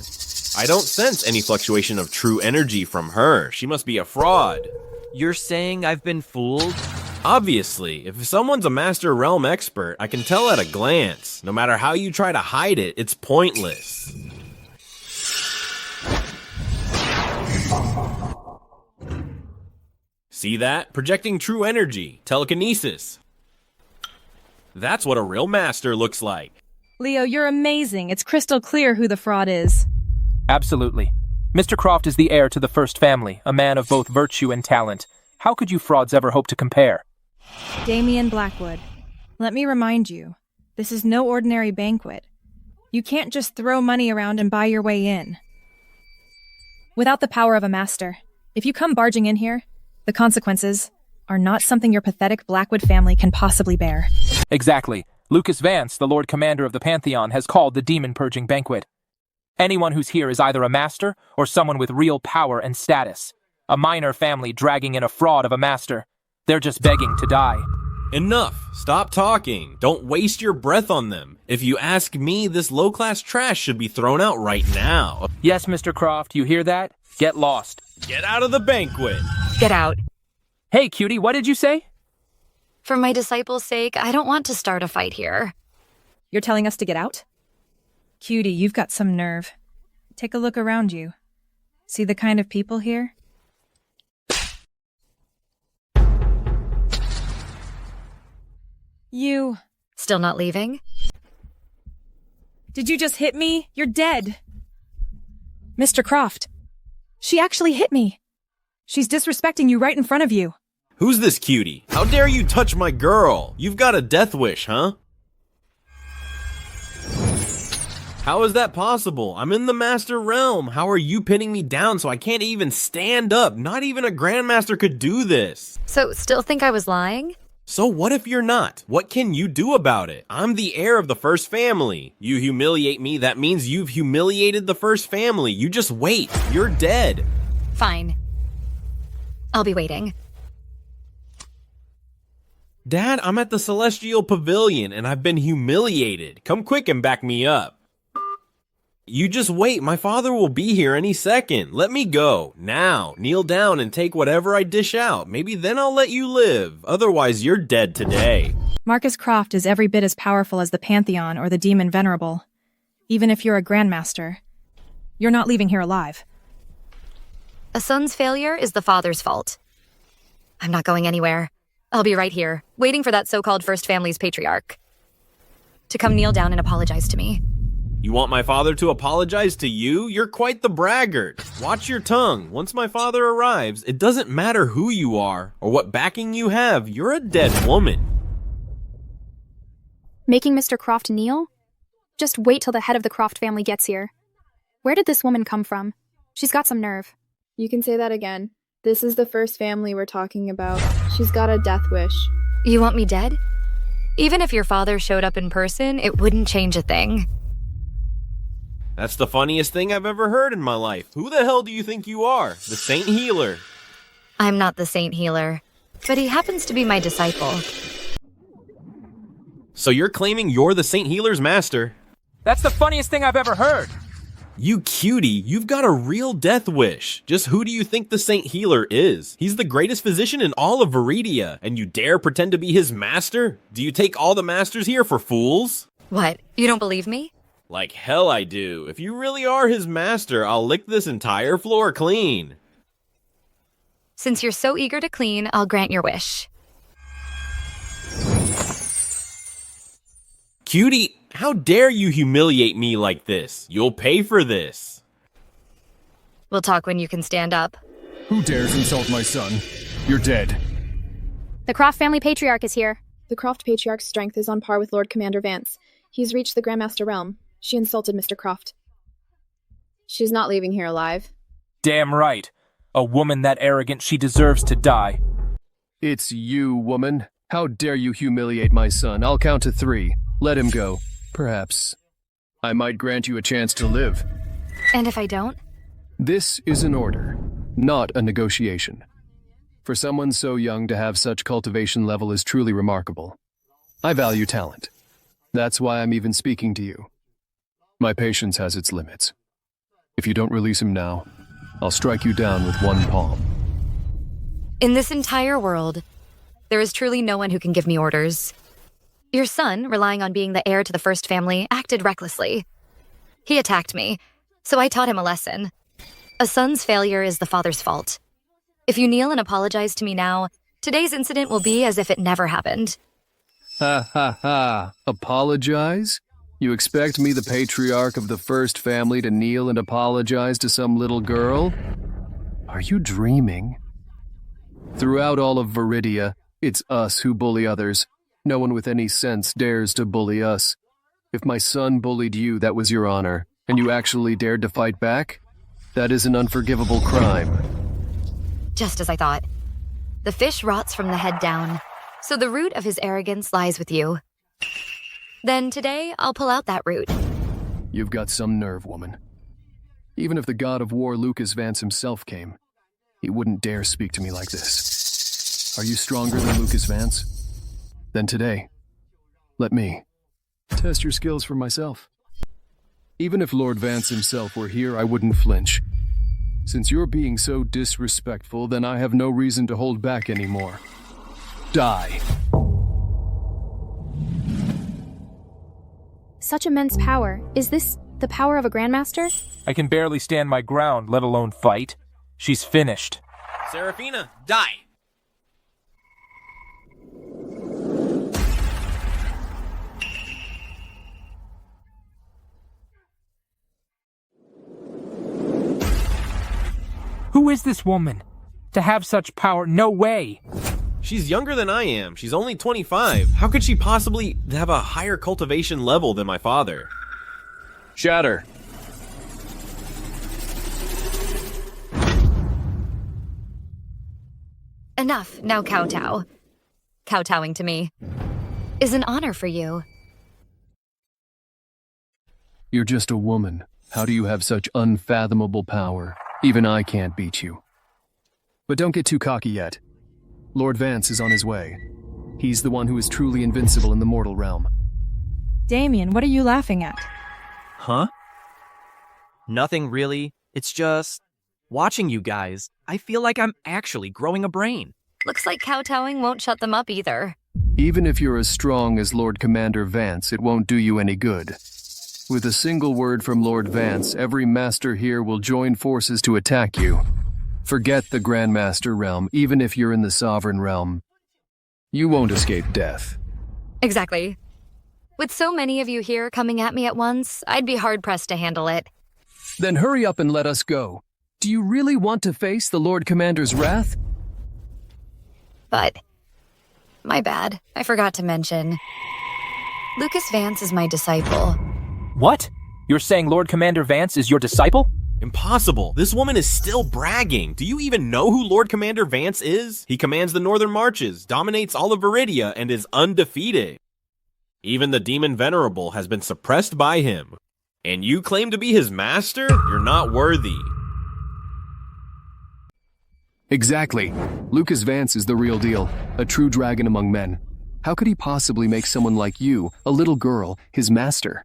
I don't sense any fluctuation of true energy from her. She must be a fraud. You're saying I've been fooled? Obviously, if someone's a Master Realm expert, I can tell at a glance. No matter how you try to hide it, it's pointless. See that? Projecting true energy. Telekinesis. That's what a real master looks like. Leo, you're amazing. It's crystal clear who the fraud is. Absolutely. Mr. Croft is the heir to the first family, a man of both virtue and talent. How could you frauds ever hope to compare? Damien Blackwood. Let me remind you, this is no ordinary banquet. You can't just throw money around and buy your way in. Without the power of a master, if you come barging in here, the consequences are not something your pathetic Blackwood family can possibly bear. Exactly. Lucas Vance, the Lord Commander of the Pantheon, has called the demon purging banquet. Anyone who's here is either a master or someone with real power and status. A minor family dragging in a fraud of a master. They're just begging to die. Enough. Stop talking. Don't waste your breath on them. If you ask me, this low-class trash should be thrown out right now. Yes, Mr. Croft, you hear that? Get lost. Get out of the banquet. Get out. Hey, cutie, what did you say? For my disciples' sake, I don't want to start a fight here. You're telling us to get out? Cutie, you've got some nerve. Take a look around you. See the kind of people here? You... Still not leaving? Did you just hit me? You're dead. Mr. Croft. She actually hit me. She's disrespecting you right in front of you. Who's this cutie? How dare you touch my girl? You've got a death wish, huh? How is that possible? I'm in the Master Realm. How are you pinning me down so I can't even stand up? Not even a Grandmaster could do this. So, still think I was lying? So what if you're not? What can you do about it? I'm the heir of the first family. You humiliate me, that means you've humiliated the first family. You just wait. You're dead. Fine. I'll be waiting. Dad, I'm at the Celestial Pavilion and I've been humiliated. Come quick and back me up. You just wait, my father will be here any second. Let me go. Now, kneel down and take whatever I dish out. Maybe then I'll let you live. Otherwise, you're dead today. Marcus Croft is every bit as powerful as the Pantheon or the demon Venerable. Even if you're a Grandmaster, you're not leaving here alive. A son's failure is the father's fault. I'm not going anywhere. I'll be right here, waiting for that so-called First Family's patriarch to come kneel down and apologize to me. You want my father to apologize to you? You're quite the braggart. Watch your tongue. Once my father arrives, it doesn't matter who you are or what backing you have. You're a dead woman. Making Mr. Croft kneel? Just wait till the head of the Croft family gets here. Where did this woman come from? She's got some nerve. You can say that again. This is the first family we're talking about. She's got a death wish. You want me dead? Even if your father showed up in person, it wouldn't change a thing. That's the funniest thing I've ever heard in my life. Who the hell do you think you are? The Saint Healer. I'm not the Saint Healer, but he happens to be my disciple. So you're claiming you're the Saint Healer's master? That's the funniest thing I've ever heard. You cutie, you've got a real death wish. Just who do you think the Saint Healer is? He's the greatest physician in all of Viridia, and you dare pretend to be his master? Do you take all the masters here for fools? What, you don't believe me? Like hell I do. If you really are his master, I'll lick this entire floor clean. Since you're so eager to clean, I'll grant your wish. Cutie, how dare you humiliate me like this? You'll pay for this. We'll talk when you can stand up. Who dares insult my son? You're dead. The Croft family patriarch is here. The Croft patriarch's strength is on par with Lord Commander Vance. He's reached the Grandmaster realm. She insulted Mr. Croft. She's not leaving here alive. Damn right. A woman that arrogant, she deserves to die. It's you, woman. How dare you humiliate my son? I'll count to 3. Let him go. Perhaps I might grant you a chance to live. And if I don't? This is an order, not a negotiation. For someone so young to have such cultivation level is truly remarkable. I value talent. That's why I'm even speaking to you. My patience has its limits. If you don't release him now, I'll strike you down with one palm. In this entire world, there is truly no one who can give me orders. Your son, relying on being the heir to the first family, acted recklessly. He attacked me, so I taught him a lesson. A son's failure is the father's fault. If you kneel and apologize to me now, today's incident will be as if it never happened. Ha ha ha. Apologize? You expect me, the patriarch of the first family, to kneel and apologize to some little girl? Are you dreaming? Throughout all of Viridia, it's us who bully others. No one with any sense dares to bully us. If my son bullied you, that was your honor, and you actually dared to fight back? That is an unforgivable crime. Just as I thought. The fish rots from the head down, so the root of his arrogance lies with you. Then today, I'll pull out that root. You've got some nerve, woman. Even if the god of war Lucas Vance himself came, he wouldn't dare speak to me like this. Are you stronger than Lucas Vance? Then today, let me test your skills for myself. Even if Lord Vance himself were here, I wouldn't flinch. Since you're being so disrespectful, then I have no reason to hold back anymore. Die. Such immense power. Is this the power of a Grandmaster? I can barely stand my ground, let alone fight. She's finished. Seraphina, die! Who is this woman? To have such power, no way! She's younger than I am. She's only 25. How could she possibly have a higher cultivation level than my father? Shatter. Enough, now kowtow. Kowtowing to me is an honor for you. You're just a woman. How do you have such unfathomable power? Even I can't beat you. But don't get too cocky yet. Lord Vance is on his way. He's the one who is truly invincible in the mortal realm. Damien, what are you laughing at? Huh? Nothing really. It's just... watching you guys, I feel like I'm actually growing a brain. Looks like kowtowing won't shut them up either. Even if you're as strong as Lord Commander Vance, it won't do you any good. With a single word from Lord Vance, every master here will join forces to attack you. Forget the Grandmaster realm, even if you're in the Sovereign realm. You won't escape death. Exactly. With so many of you here coming at me at once, I'd be hard-pressed to handle it. Then hurry up and let us go. Do you really want to face the Lord Commander's wrath? But... my bad. I forgot to mention. Lucas Vance is my disciple. What? You're saying Lord Commander Vance is your disciple? Impossible. This woman is still bragging. Do you even know who Lord Commander Vance is? He commands the Northern Marches, dominates all of Viridia, and is undefeated. Even the demon Venerable has been suppressed by him. And you claim to be his master? You're not worthy. Exactly. Lucas Vance is the real deal, a true dragon among men. How could he possibly make someone like you, a little girl, his master?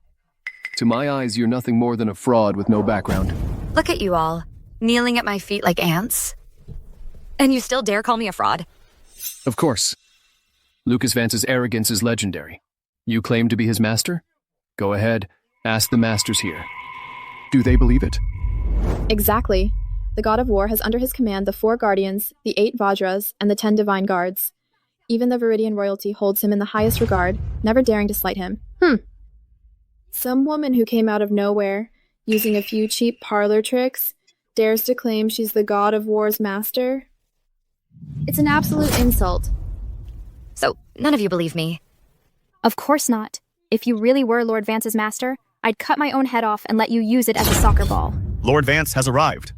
To my eyes, you're nothing more than a fraud with no background. Look at you all, kneeling at my feet like ants. And you still dare call me a fraud? Of course. Lucas Vance's arrogance is legendary. You claim to be his master? Go ahead, ask the masters here. Do they believe it? Exactly. The god of war has under his command the 4 guardians, the 8 Vajras, and the 10 divine guards. Even the Viridian royalty holds him in the highest regard, never daring to slight him. Some woman who came out of nowhere, using a few cheap parlor tricks, dares to claim she's the god of war's master? It's an absolute insult. So, none of you believe me? Of course not. If you really were Lord Vance's master, I'd cut my own head off and let you use it as a soccer ball. Lord Vance has arrived.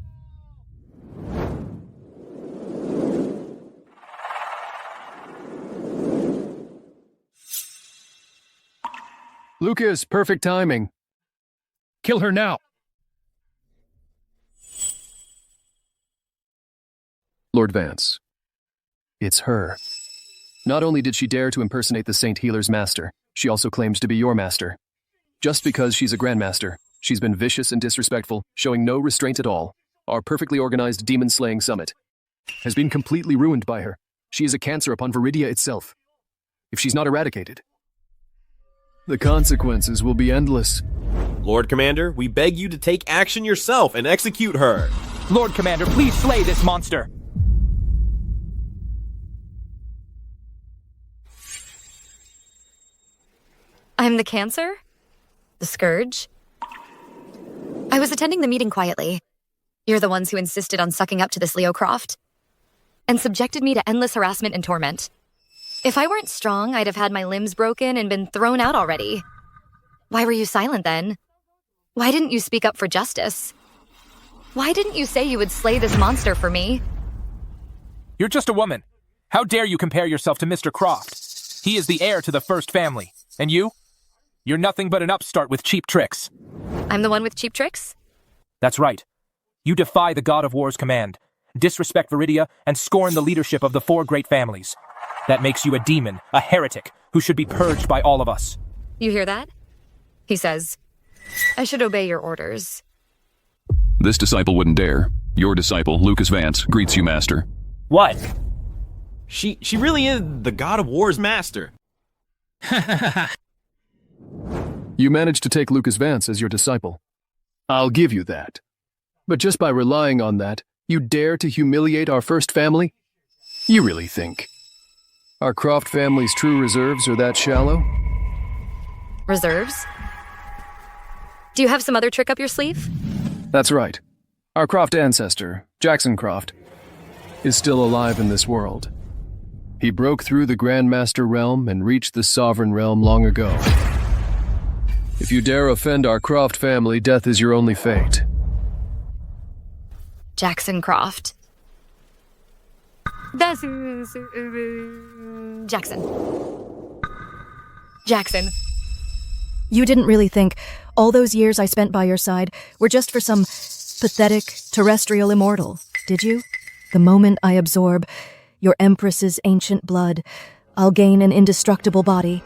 Lucas, perfect timing. Kill her now. Lord Vance. It's her. Not only did she dare to impersonate the Saint Healer's master, she also claims to be your master. Just because she's a Grandmaster, she's been vicious and disrespectful, showing no restraint at all. Our perfectly organized demon-slaying summit has been completely ruined by her. She is a cancer upon Viridia itself. If she's not eradicated, the consequences will be endless. Lord Commander, we beg you to take action yourself and execute her. Lord Commander, please slay this monster. I'm the cancer? The scourge? I was attending the meeting quietly. You're the ones who insisted on sucking up to this Leo Croft and subjected me to endless harassment and torment. If I weren't strong, I'd have had my limbs broken and been thrown out already. Why were you silent then? Why didn't you speak up for justice? Why didn't you say you would slay this monster for me? You're just a woman. How dare you compare yourself to Mr. Croft? He is the heir to the first family. And you? You're nothing but an upstart with cheap tricks. I'm the one with cheap tricks? That's right. You defy the God of War's command, disrespect Viridia, and scorn the leadership of the 4 great families. That makes you a demon, a heretic, who should be purged by all of us. You hear that? He says, I should obey your orders. This disciple wouldn't dare. Your disciple, Lucas Vance, greets you, Master. What? She really is the god of war's master. You managed to take Lucas Vance as your disciple. I'll give you that. But just by relying on that, you dare to humiliate our first family? You really think our Croft family's true reserves are that shallow? Reserves? Do you have some other trick up your sleeve? That's right. Our Croft ancestor, Jackson Croft, is still alive in this world. He broke through the Grandmaster realm and reached the Sovereign realm long ago. If you dare offend our Croft family, death is your only fate. Jackson Croft. Jackson. You didn't really think all those years I spent by your side were just for some pathetic terrestrial immortal, did you? The moment I absorb your Empress's ancient blood, I'll gain an indestructible body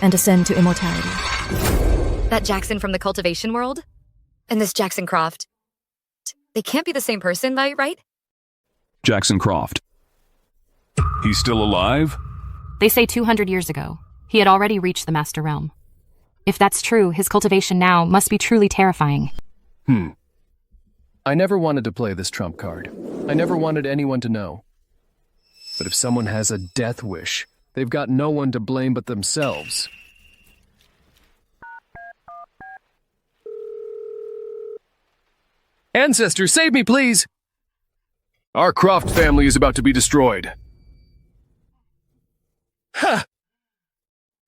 and ascend to immortality. That Jackson from the Cultivation world? And this Jackson Croft? They can't be the same person, right? Jackson Croft. He's still alive? They say 200 years ago, he had already reached the Master Realm. If that's true, his cultivation now must be truly terrifying. I never wanted to play this trump card. I never wanted anyone to know. But if someone has a death wish, they've got no one to blame but themselves. Ancestor, save me, please! Our Croft family is about to be destroyed. Ha!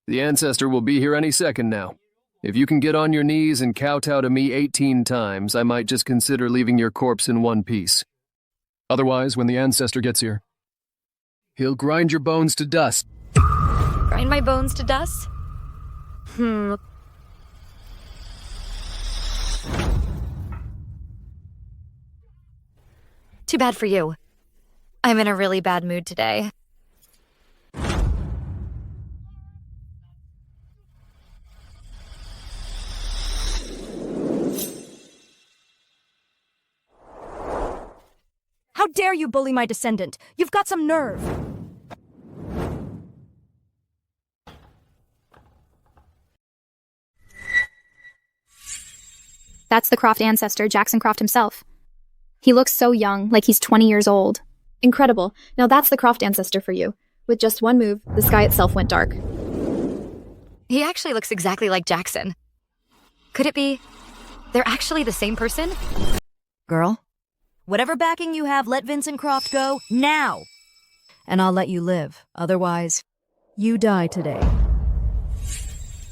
The Ancestor will be here any second now. If you can get on your knees and kowtow to me 18 times, I might just consider leaving your corpse in one piece. Otherwise, when the Ancestor gets here, he'll grind your bones to dust. Grind my bones to dust? Too bad for you. I'm in a really bad mood today. How dare you bully my descendant? You've got some nerve. That's the Croft ancestor, Jackson Croft himself. He looks so young, like he's 20 years old. Incredible. Now that's the Croft ancestor for you. With just one move, the sky itself went dark. He actually looks exactly like Jackson. Could it be they're actually the same person? Girl, whatever backing you have, let Vincent Croft go now. And I'll let you live. Otherwise, you die today.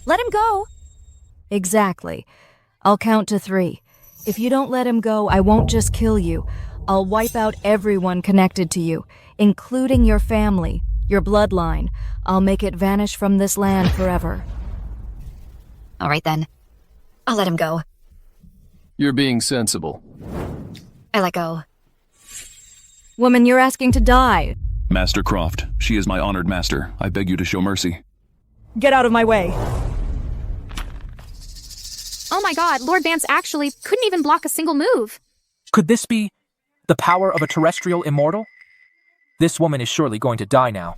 Let him go. Exactly. I'll count to 3. If you don't let him go, I won't just kill you. I'll wipe out everyone connected to you, including your family, your bloodline. I'll make it vanish from this land forever. All right then. I'll let him go. You're being sensible. I let go. Woman, you're asking to die. Master Croft, she is my honored master. I beg you to show mercy. Get out of my way. Oh my god, Lord Vance actually couldn't even block a single move. Could this be the power of a terrestrial immortal? This woman is surely going to die now.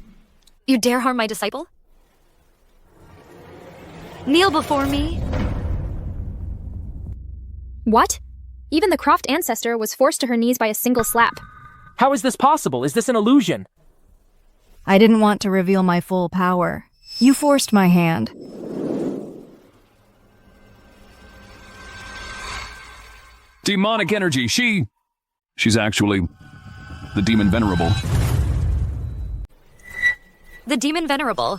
You dare harm my disciple? Kneel before me. What? Even the Croft ancestor was forced to her knees by a single slap. How is this possible? Is this an illusion? I didn't want to reveal my full power. You forced my hand. Demonic energy, she's actually the demon venerable. The demon venerable.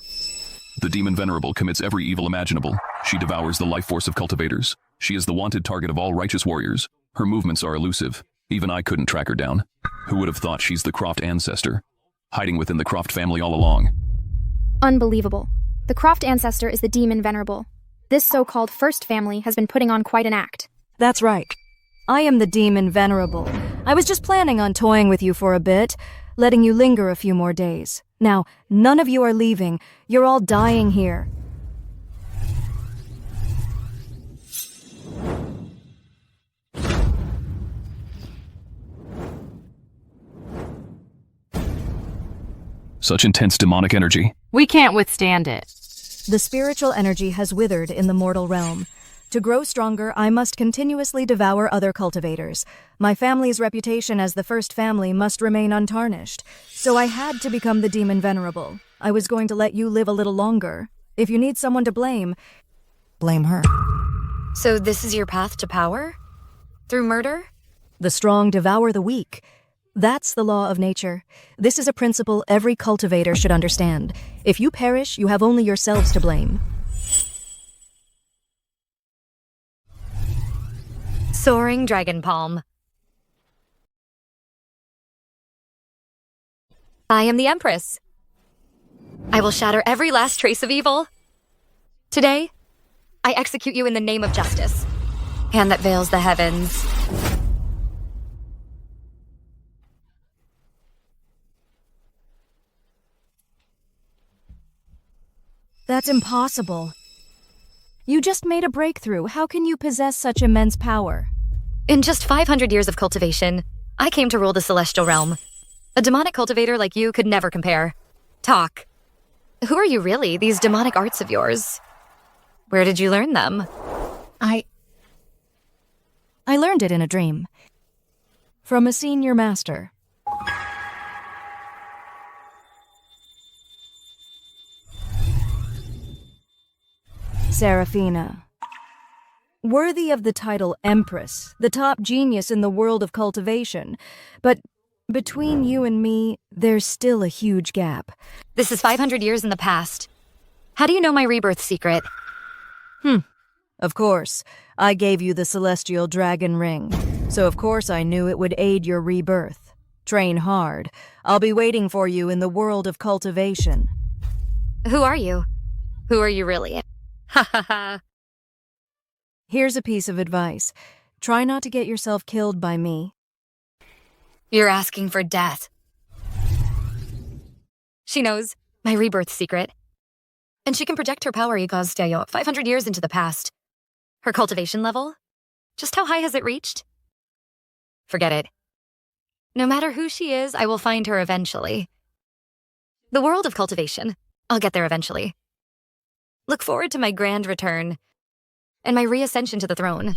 The demon venerable commits every evil imaginable. She devours the life force of cultivators. She is the wanted target of all righteous warriors. Her movements are elusive. Even I couldn't track her down. Who would have thought she's the Croft ancestor, hiding within the Croft family all along? Unbelievable. The Croft ancestor is the demon venerable. This so-called first family has been putting on quite an act. That's right. I am the demon venerable. I was just planning on toying with you for a bit, letting you linger a few more days. Now, none of you are leaving. You're all dying here. Such intense demonic energy. We can't withstand it. The spiritual energy has withered in the mortal realm. To grow stronger, I must continuously devour other cultivators. My family's reputation as the first family must remain untarnished. So I had to become the demon venerable. I was going to let you live a little longer. If you need someone to blame, blame her. So this is your path to power? Through murder? The strong devour the weak. That's the law of nature. This is a principle every cultivator should understand. If you perish, you have only yourselves to blame. Soaring dragon palm. I am the Empress. I will shatter every last trace of evil. Today, I execute you in the name of justice, hand that veils the heavens. That's impossible. You just made a breakthrough. How can you possess such immense power? In just 500 years of cultivation, I came to rule the celestial realm. A demonic cultivator like you could never compare. Talk. Who are you really, these demonic arts of yours? Where did you learn them? I learned it in a dream. From a senior master. Seraphina. Worthy of the title Empress, the top genius in the world of cultivation. But between you and me, there's still a huge gap. This is 500 years in the past. How do you know my rebirth secret? Of course. I gave you the celestial dragon ring. So of course I knew it would aid your rebirth. Train hard. I'll be waiting for you in the world of cultivation. Who are you? Who are you really? Ha ha ha. Here's a piece of advice. Try not to get yourself killed by me. You're asking for death. She knows my rebirth secret. And she can project her power ego's 500 years into the past. Her cultivation level? Just how high has it reached? Forget it. No matter who she is, I will find her eventually. The world of cultivation. I'll get there eventually. Look forward to my grand return and my reascension to the throne.